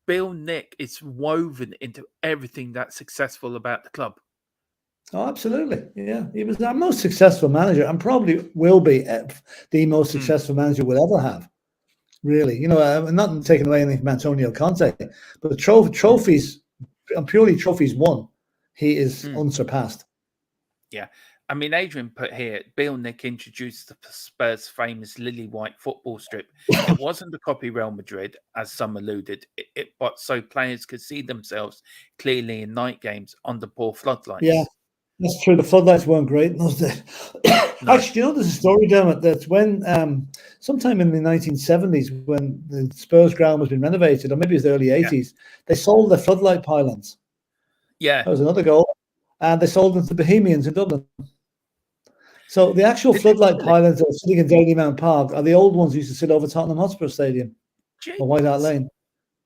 Bill Nick is woven into everything that's successful about the club. Oh, absolutely. Yeah. He was our most successful manager and probably will be the most successful manager we'll ever have. Really. You know, I'm not taking away anything from Antonio Conte, but the trophies, and purely trophies won, he is unsurpassed. Yeah. I mean, Adrian put here, Bill Nick introduced the Spurs' famous lily white football strip. It wasn't a copy Real Madrid, as some alluded, but so players could see themselves clearly in night games under poor floodlights. Yeah, that's true. The floodlights weren't great in those days. No. Actually, you know, there's a story, Dermot, that when sometime in the 1970s, when the Spurs ground was being renovated, or maybe it was the early 80s, they sold the floodlight pylons. Yeah. That was another goal. And they sold them to Bohemians in Dublin. So the actual floodlight pylons that are sitting in Daly Mount Park are the old ones who used to sit over Tottenham Hotspur Stadium or White Hart Lane.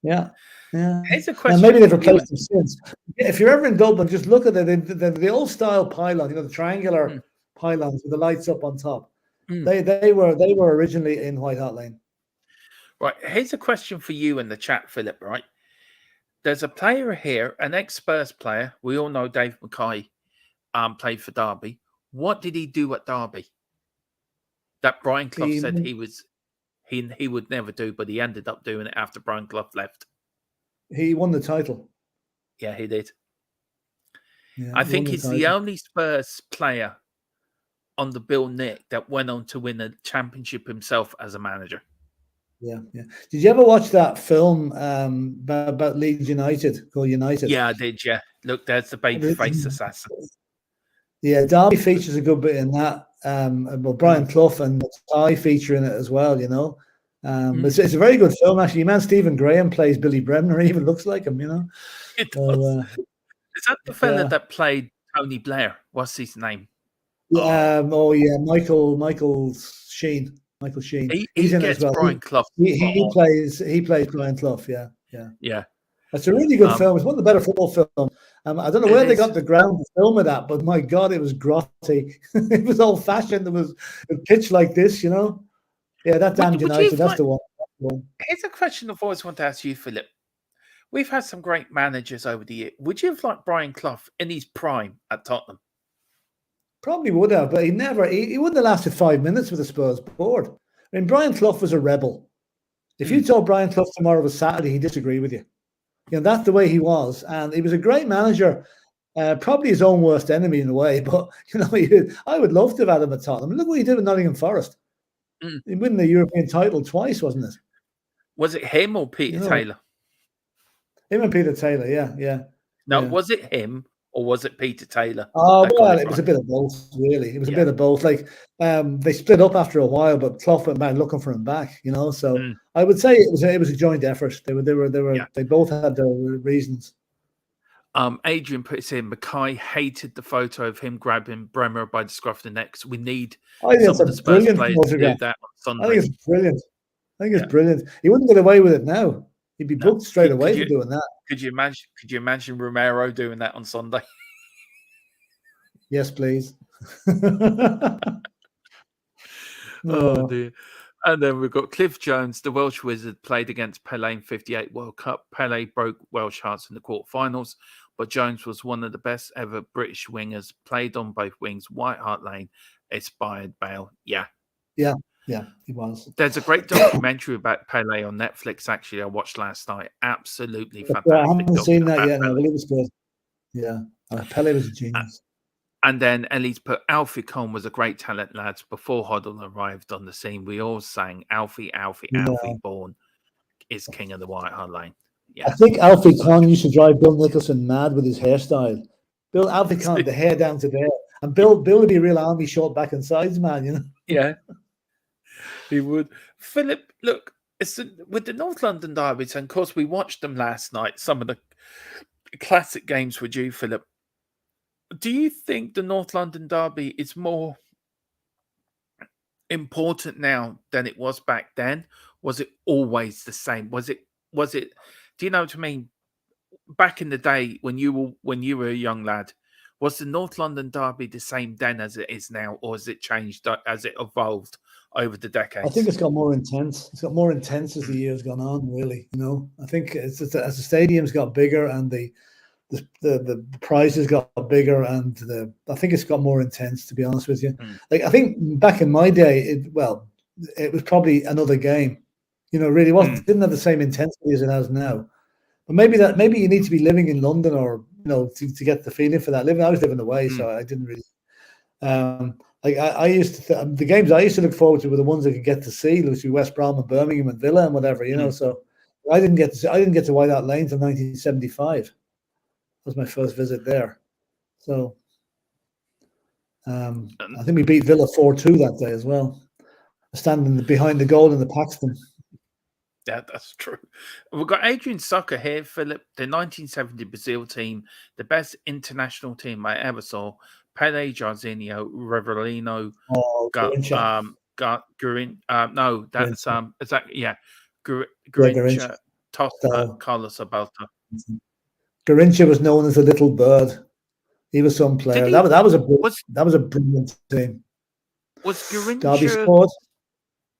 Yeah. Yeah. Here's a question. And maybe they've replaced them since. If you're ever in Dublin, just look at the old style pylon, you know, the triangular pylons with the lights up on top. They were originally in White Hart Lane. Right. Here's a question for you in the chat, Philip, right? There's a player here, an ex-Spurs player. We all know Dave Mackay played for Derby. What did he do at Derby that Brian Clough said he would never do, but he ended up doing it after Brian Clough left? He won the title. Yeah, he did. Yeah, I think he's the only Spurs player under Bill Nick that went on to win a championship himself as a manager. Yeah, yeah. Did you ever watch that film about Leeds United called United? Yeah, I did. Yeah, look, there's the babyface assassin. Yeah, Derby features a good bit in that. Well, Brian Clough and I feature in it as well. You know, it's a very good film actually. Your man Stephen Graham plays Billy Bremner. He even looks like him. You know, it does. Is that the fella that played Tony Blair? What's his name? Michael Sheen. Michael Sheen. He's in it as well. Brian Clough. He plays Brian Clough. Yeah. That's a really good film. It's one of the better football films. I don't know where they got the ground to film it at, but my God, it was grotty. It was old fashioned. It was a pitch like this, you know. Yeah, that damned United. That's the one. Here's a question I've always wanted to ask you, Philip. We've had some great managers over the year. Would you have liked Brian Clough in his prime at Tottenham? Probably would have, but he wouldn't have lasted 5 minutes with the Spurs board. I mean, Brian Clough was a rebel. If you told Brian Clough tomorrow was Saturday, he'd disagree with you. You know, that's the way he was. And he was a great manager, probably his own worst enemy in a way. But, you know, I would love to have had him at Tottenham. Look what he did with Nottingham Forest. He won the European title twice, wasn't it? Was it him or Peter Taylor? Him and Peter Taylor, yeah. No, was it him or was it Peter Taylor? Oh, well, it was a bit of both, really. It was a bit of both. Like, they split up after a while, but Clough went back looking for him back, you know. So I would say it was a joint effort. They both had their reasons. Adrian puts in, Mackay hated the photo of him grabbing Bremer by the scruff of the neck. So we need some of the Spurs players to do that on Sunday. I think it's brilliant. Brilliant. He wouldn't get away with it now. He'd be booked straight away for doing that. Could you imagine Romero doing that on Sunday? Yes, please. Oh dear. And then we've got Cliff Jones, the Welsh wizard, played against Pele in '58 World Cup. Pele broke Welsh hearts in the quarterfinals, but Jones was one of the best ever British wingers, played on both wings. White Hart Lane inspired Bale. Yeah, he was. There's a great documentary about Pele on Netflix, actually, I watched last night. Absolutely fantastic. I haven't seen that yet. No, but it was good. Yeah, Pele was a genius. And then Ellie's put, Alfie Cohn was a great talent, lads. Before Hoddle arrived on the scene, we all sang, Alfie Bourne is king of the White Hart Lane. Yeah. I think Alfie Cohn used to drive Bill Nicholson mad with his hairstyle. Alfie Cohn, the hair down to there. And Bill would be a real army short back and sides man, you know? Yeah. He would. Philip, look, with the North London derbies, and of course we watched them last night, some of the classic games with you, Philip. Do you think the North London derby is more important now than it was back then? Was it always the same? Was it Do you know what I mean? Back in the day when you were a young lad, was the North London derby the same then as it is now, or has it changed as it evolved over the I think decades? it's got more intense. It's got more intense as the years gone on. Really, I think it's as the stadiums got bigger and the prizes got bigger, and I think it's got more intense. To be honest with you, like I think back in my day, it was probably another game. Really wasn't didn't have the same intensity as it has now. But maybe you need to be living in London or to get the feeling for that. I was living away, so I didn't really. Like I used to the games I used to look forward to were the ones I could get to see, literally West Brom and Birmingham and Villa and whatever. So I didn't get to White Hart Lane until 1975. That was my first visit there. So I think we beat Villa 4-2 that day as well. Standing behind the goal in the Paxton. Yeah, that's true. We've got Adrian Sucker here, Philip. The 1970 Brazil team, the best international team I ever saw. Pele, Jairzinho, Rivellino, Garincha. No, that's is that Garincha, Tosta, Carlos Alberto. Garincha was known as a little bird. He was some player. That was a brilliant team. Was Garincha Derby scored?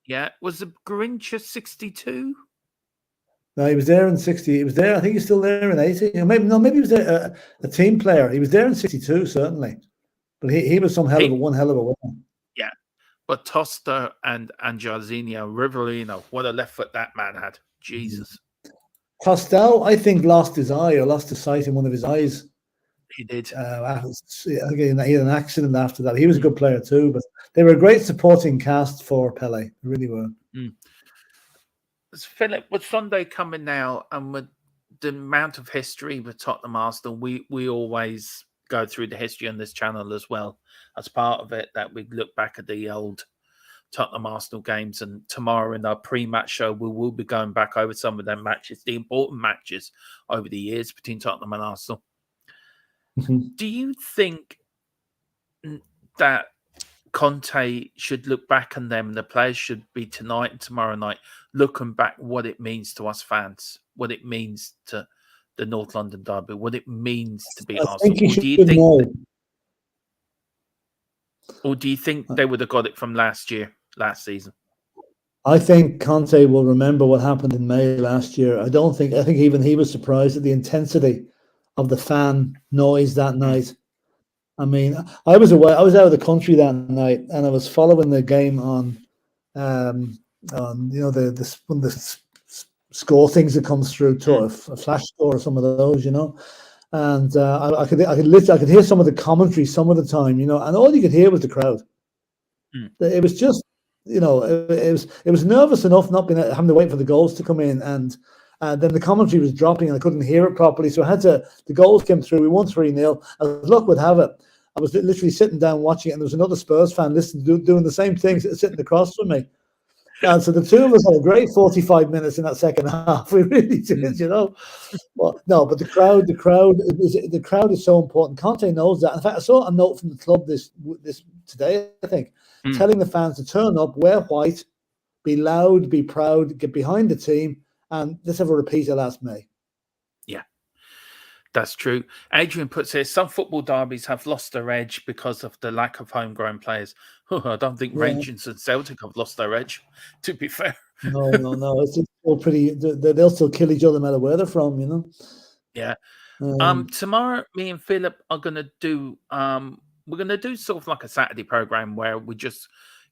Yeah, was the Garincha 62? No, he was there in 60. He was there. I think he's still there in 80. Maybe he was there, a team player. He was there in 62, certainly. But he was one hell of a winner. Yeah. But Tosta and Jairzinho, Rivellino, what a left foot that man had. Jesus. Tostel, I think, lost his sight in one of his eyes. He did. Again, he had an accident after that. He was a good player too, but they were a great supporting cast for Pele. They really were. Philip, with Sunday coming now, and with the amount of history with Tottenham Arsenal, we always go through the history on this channel as well. As part of it, that we look back at the old Tottenham Arsenal games, and tomorrow in our pre-match show, we will be going back over some of them matches, the important matches over the years between Tottenham and Arsenal. Do you think that Conte should look back on them, and the players should be tonight and tomorrow night looking back what it means to us fans, what it means to the North London derby, what it means to be Arsenal? Or do you think they would have got it from last season? I think Conte will remember what happened in May last year. I think even he was surprised at the intensity of the fan noise that night. I mean, I was away. I was out of the country that night, and I was following the game on the score things that comes through to a flash score or some of those, and I could hear some of the commentary some of the time, and all you could hear was the crowd. It was just, it was nervous enough not having to wait for the goals to come in, and then the commentary was dropping and I couldn't hear it properly. So the goals came through. We won 3-0. As luck would have it, I was literally sitting down watching it, and there was another Spurs fan listening, doing the same thing, sitting across from me. And so the two of us had a great 45 minutes in that second half. We really did, Well, no, but the crowd is so important. Conte knows that. In fact, I saw a note from the club this today, I think, telling the fans to turn up, wear white, be loud, be proud, get behind the team, and let's have a repeat of last May. Yeah, that's true. Adrian puts here, some football derbies have lost their edge because of the lack of homegrown players. I don't think Rangers and Celtic have lost their edge, to be fair. No. It's still pretty. They'll still kill each other no matter where they're from, Yeah. Tomorrow, me and Philip are going to do. We're going to do sort of like a Saturday program where we just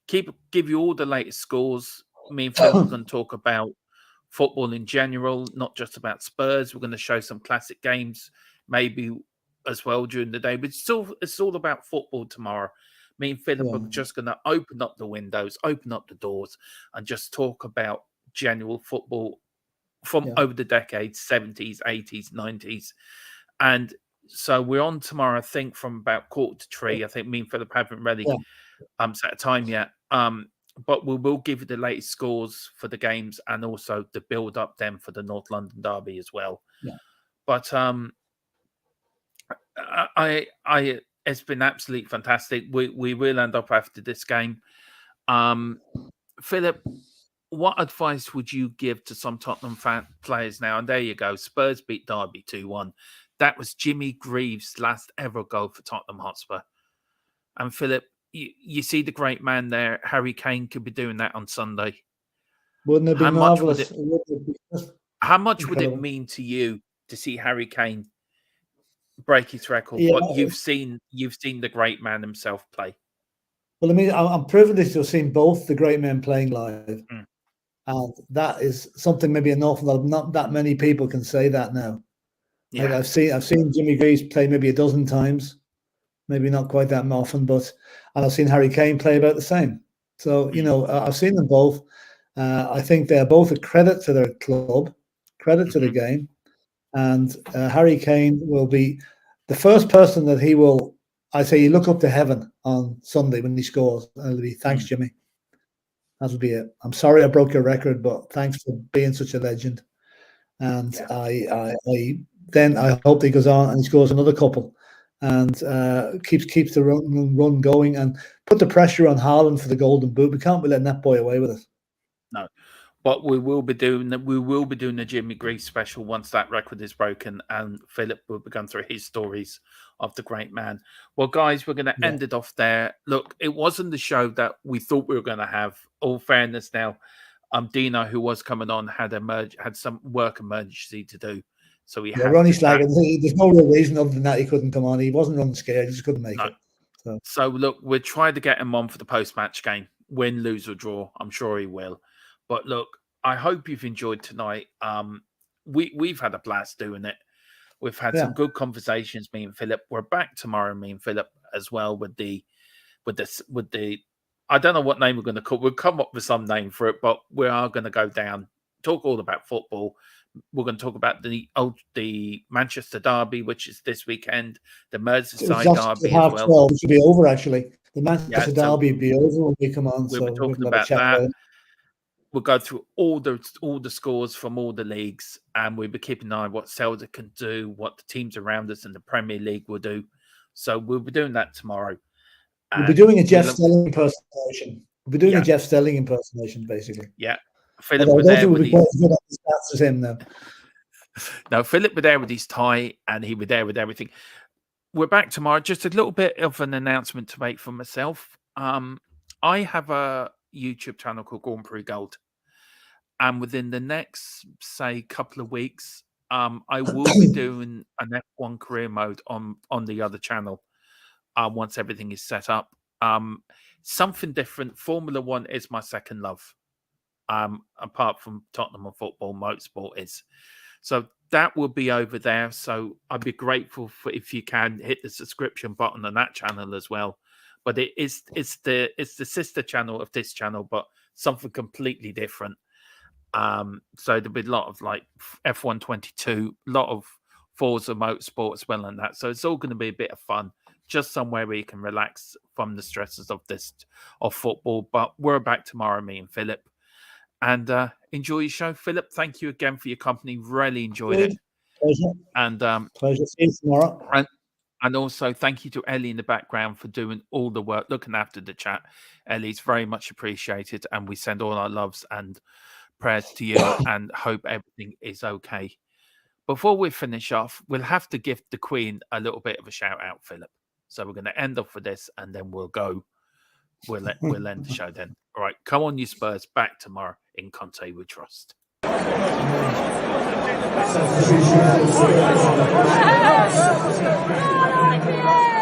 give you all the latest scores. Me and Philip are going to talk about football in general, not just about Spurs. We're going to show some classic games, maybe as well during the day. But it's all about football tomorrow. Me and Philip are just going to open up the windows, open up the doors, and just talk about general football from over the decades, 70s, 80s, 90s. And so we're on tomorrow, I think, from about 2:45. I think me and Philip haven't really set a time yet. But we will give you the latest scores for the games and also the build up then for the North London derby as well. Yeah. But it's been absolutely fantastic. We will end up after this game. Philip, what advice would you give to some Tottenham players now? And there you go. Spurs beat Derby 2-1. That was Jimmy Greaves' last ever goal for Tottenham Hotspur. And Philip, you see the great man there. Harry Kane could be doing that on Sunday. Wouldn't it be marvellous? How much would it mean to you to see Harry Kane break his record? Yeah. But you've seen the great man himself play. Well, I mean, I'm privileged to have seen both the great men playing live. And that is something maybe an awful lot. Not that many people can say that now. Yeah. Like I've seen Jimmy Greaves play maybe a dozen times, maybe not quite that often, and I've seen Harry Kane play about the same. So, you know, I've seen them both. I think they're both a credit to their club, credit to the game. And Harry Kane will be the first person that he will, I say, you look up to heaven on Sunday when he scores. And it'll be, thanks, Jimmy. That'll be it. I'm sorry I broke your record, but thanks for being such a legend. And I hope that he goes on and he scores another couple and keeps the run going and put the pressure on Haaland for the golden boot. We can't be letting that boy away with it. No. But we will be doing the Jimmy Greaves special once that record is broken, and Philip will be going through his stories of the great man. Well, guys, we're going to end it off there. Look, it wasn't the show that we thought we were going to have. All fairness now, Dino, who was coming on, had some work emergency to do, so we had Ronnie Slaggin. There's no real reason other than that he couldn't come on. He wasn't running scared. He just couldn't make it. So look, we'll try to get him on for the post-match game. Win, lose, or draw. I'm sure he will. But look, I hope you've enjoyed tonight. We've had a blast doing it. We've had some good conversations, me and Philip. We're back tomorrow, me and Philip, as well with the I don't know what name we're going to call. We'll come up with some name for it, but we are going to go down, talk all about football. We're going to talk about the Manchester Derby, which is this weekend, the Merseyside Derby as well. 12, it should be over, actually. The Manchester Derby will be over when we come on. We'll be talking about that. We'll go through all the scores from all the leagues, and we'll be keeping an eye on what Celtic can do, what the teams around us in the Premier League will do. So we'll be doing that tomorrow. We'll be doing a Jeff Stelling impersonation. We'll be doing a Jeff Stelling impersonation, basically. Yeah. Philip was there with his him now. No, Philip was there with his tie, and he was there with everything. We're back tomorrow. Just a little bit of an announcement to make for myself. I have a YouTube channel called Gone Through Gold. And within the next, say, couple of weeks, I will be doing an F1 career mode on the other channel once everything is set up. Something different. Formula One is my second love. Apart from Tottenham and football, motorsport is. So that will be over there. So I'd be grateful for if you can hit the subscription button on that channel as well. But it's the sister channel of this channel, but something completely different. So there'll be a lot of like F122, a lot of Forza Motorsport as well, and that. So it's all going to be a bit of fun, just somewhere where you can relax from the stresses of football. But we're back tomorrow, me and Philip, and enjoy your show, Philip. Thank you again for your company. Really enjoyed it. Pleasure. And pleasure. See you tomorrow. And also thank you to Ellie in the background for doing all the work, looking after the chat. Ellie's very much appreciated, and we send all our loves and prayers to you and hope everything is okay. Before we finish off, we'll have to give the Queen a little bit of a shout out, Philip. So we're going to end off with this, and then we'll go. We'll end the show then. All right, come on, you Spurs, back tomorrow in Conte we trust. Yeah.